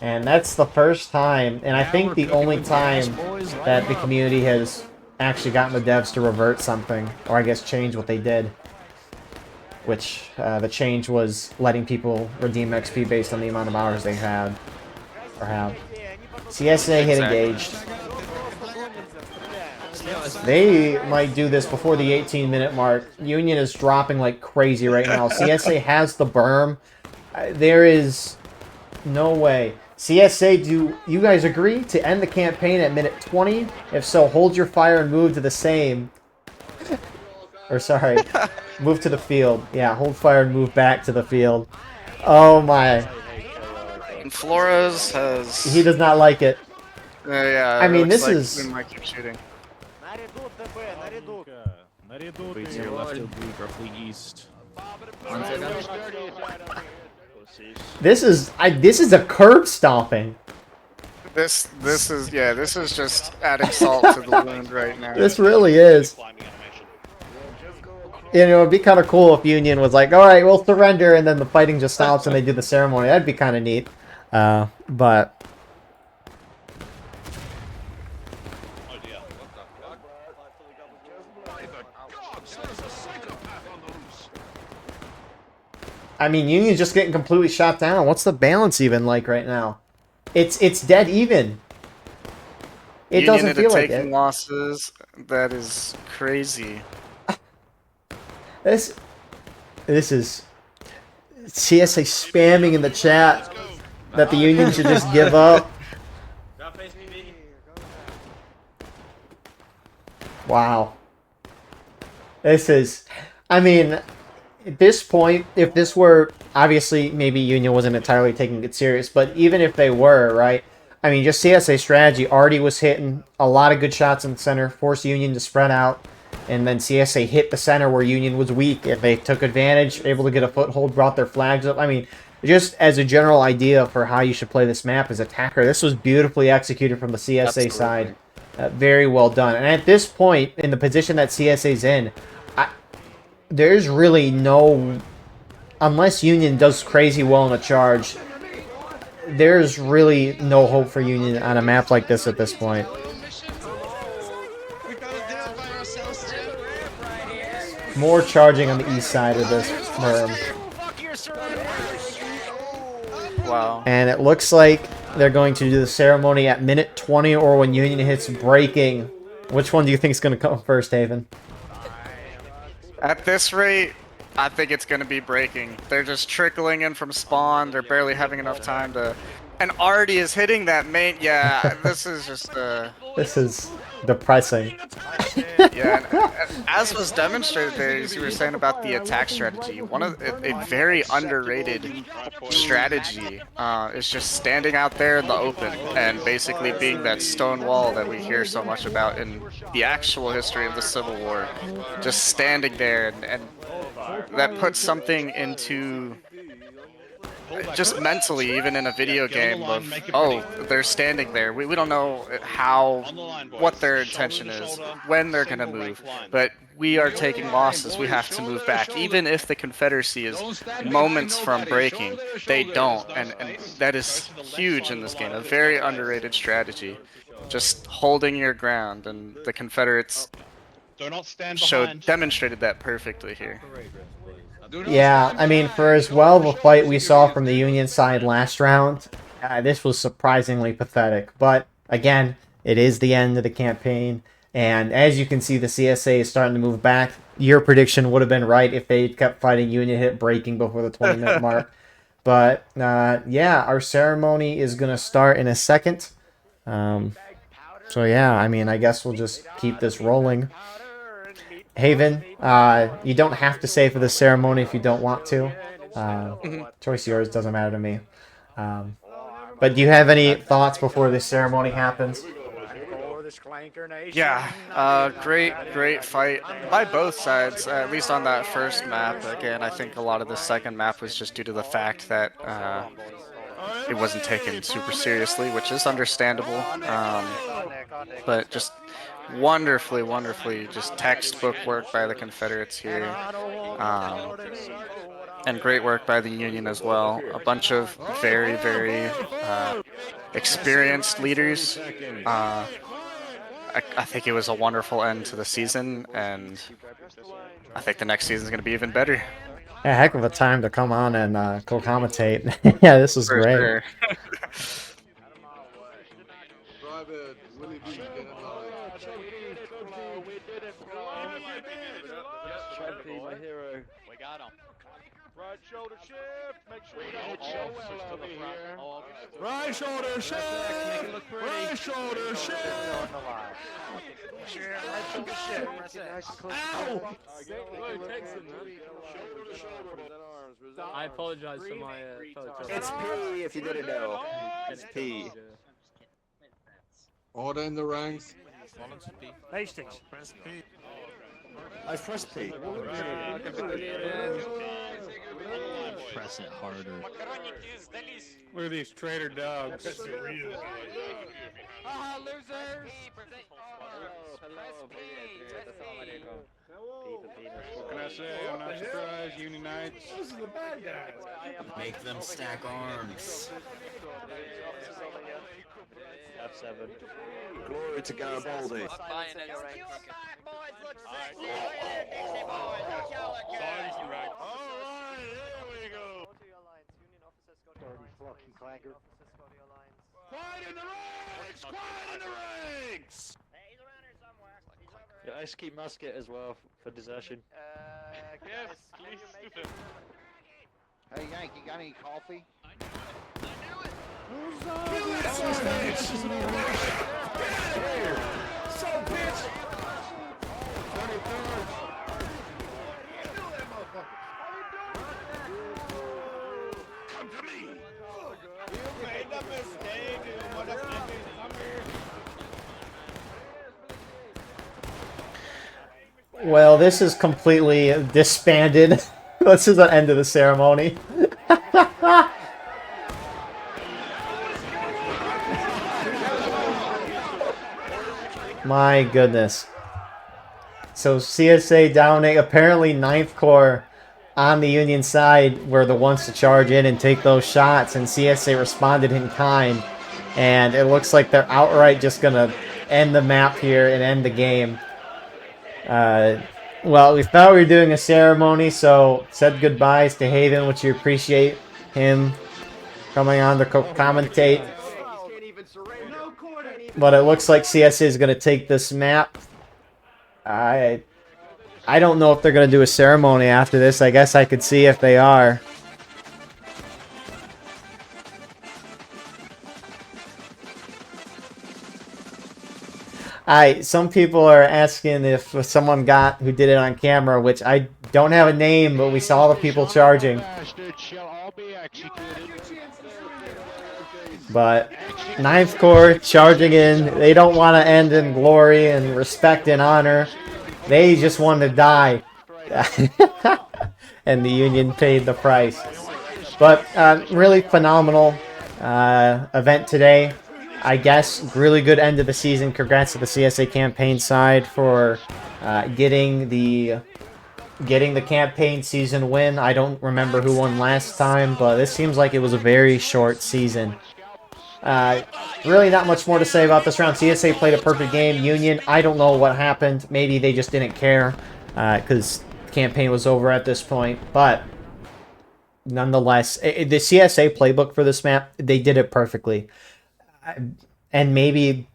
And that's the first time, and I think the only time that the community has actually gotten the devs to revert something, or I guess change what they did. Which, the change was letting people redeem XP based on the amount of hours they had, or have. CSA hit engaged. They might do this before the 18-minute mark. Union is dropping like crazy right now. CSA has the berm. There is no way. CSA, do you guys agree to end the campaign at minute 20? If so, hold your fire and move to the same. Or sorry, move to the field. Yeah, hold fire and move back to the field. Oh my. And Flores has... He does not like it. yeah, I mean, this like is... we might keep shooting. This is a curb stomping. This is just adding salt to the wound right now. This really is. You know, it'd be kind of cool if Union was like, all right, we'll surrender, and then the fighting just stops and they do the ceremony. That'd be kind of neat. But... I mean, Union's just getting completely shot down. What's the balance even like right now? It's dead even. It doesn't feel like it. Losses. That is crazy. This is CSA spamming in the chat that the Union should just give up. Wow. This is, I mean, at this point, if this were, obviously, maybe Union wasn't entirely taking it serious, but even if they were, right, I mean, just CSA strategy, Artie was hitting a lot of good shots in the center, forced Union to spread out, and then CSA hit the center where Union was weak, and they took advantage, able to get a foothold, brought their flags up. I mean, just as a general idea for how you should play this map as attacker, this was beautifully executed from the CSA side. Very well done. And at this point, in the position that CSA's in, there's really no... Unless Union does crazy well in a charge, there's really no hope for Union on a map like this at this point. More charging on the east side of this firm. Wow. And it looks like they're going to do the ceremony at minute 20 or when Union hits breaking. Which one do you think is going to come first, Haven? At this rate, I think it's going to be breaking. They're just trickling in from spawn. They're barely having enough time to... And Artie is hitting that main... Yeah, this is just... This is depressing. Yeah, and as was demonstrated there, as you were saying about the attack strategy, one of a very underrated strategy is just standing out there in the open and basically being that stone wall that we hear so much about in the actual history of the Civil War. Just standing there, and that puts something into... just mentally, even in a video game of, oh, they're standing there. We don't know what their intention is, when they're going to move, but we are taking losses. We have to move back. Even if the Confederacy is moments from breaking, they don't, and that is huge in this game. A very underrated strategy. Just holding your ground, and the Confederates demonstrated that perfectly here. Yeah, I mean, for as well of a fight we saw from the Union side last round, this was surprisingly pathetic. But, again, it is the end of the campaign, and as you can see, the CSA is starting to move back. Your prediction would have been right if they kept fighting. Union hit breaking before the 20-minute mark. But, yeah, our ceremony is going to start in a second. So, yeah, I mean, I guess we'll just keep this rolling. Haven, you don't have to say for the ceremony if you don't want to. Choice yours, doesn't matter to me. But do you have any thoughts before this ceremony happens? Yeah, great fight by both sides, at least on that first map. Again, I think a lot of the second map was just due to the fact that it wasn't taken super seriously, which is understandable. But just wonderfully just textbook work by the Confederates here, and great work by the Union as well. A bunch of very experienced leaders. I think it was a wonderful end to the season, and I think the next season is going to be even better. A heck of a time to come on and co-commentate. Yeah, this was great. Sure. My hero. We got him. Right shoulder shift. Make sure you don't hit so well over here. Right shoulder shift. Right shoulder shift. Right shoulder shift. Ow! I apologize for my fellow It's P if you didn't know. It's P. Order in the ranks. Hastings. Press P. I pressed P. Press it harder. Look at these traitor dogs. Losers. What can I say? I'm not surprised. Unionites. Those are the bad guys. Make them stack arms. F7. Glory to Garibaldi. Quiet in the ranks! Quiet in the ranks! Yeah, ice keep musket as well for desertion. Yes, please. Hey, Yank, you got any coffee? Come to me! You made a mistake, you motherfucker! Come here! Well, this is completely disbanded. This is the end of the ceremony. My goodness. So CSA downing, apparently 9th Corps on the Union side were the ones to charge in and take those shots, and CSA responded in kind. And it looks like they're outright just going to end the map here and end the game. Well, we thought we were doing a ceremony, so said goodbyes to Haven, which you appreciate him coming on to commentate. But it looks like CSA is going to take this map. I don't know if they're going to do a ceremony after this. I guess I could see if they are. Some people are asking if someone got who did it on camera, which I don't have a name, but we saw the people charging. But 9th Corps charging in. They don't want to end in glory and respect and honor. They just want to die. And the Union paid the price. But really phenomenal event today. I guess really good end of the season. Congrats to the CSA campaign side for getting the campaign season win. I don't remember who won last time, but this seems like it was a very short season. Really not much more to say about this round. CSA played a perfect game. Union, I don't know what happened. Maybe they just didn't care because the campaign was over at this point. But nonetheless, the CSA playbook for this map, they did it perfectly. And maybe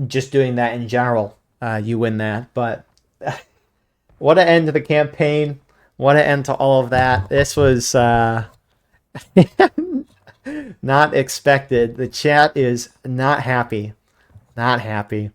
just doing that in general, you win that. But what an end to the campaign. What an end to all of that. This was not expected. The chat is not happy. Not happy.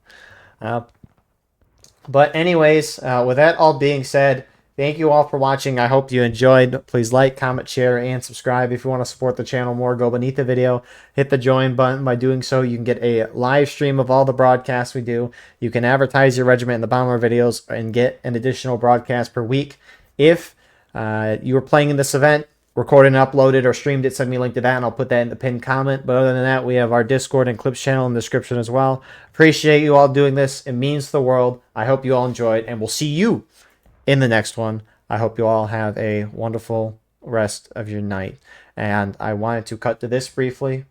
But anyways, with that all being said, thank you all for watching. I hope you enjoyed. Please like, comment, share, and subscribe. If you want to support the channel more, go beneath the video. Hit the join button. By doing so, you can get a live stream of all the broadcasts we do. You can advertise your regiment in the bottom of our videos and get an additional broadcast per week. If you were playing in this event, recorded and uploaded or streamed it, send me a link to that and I'll put that in the pinned comment. But other than that, we have our Discord and Clips channel in the description as well. Appreciate you all doing this. It means the world. I hope you all enjoyed, and we'll see you in the next one. I hope you all have a wonderful rest of your night. And I wanted to cut to this briefly.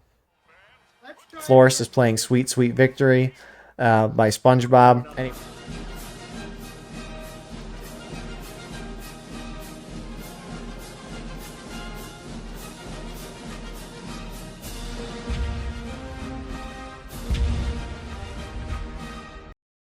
Flores is playing Sweet Sweet Victory by SpongeBob.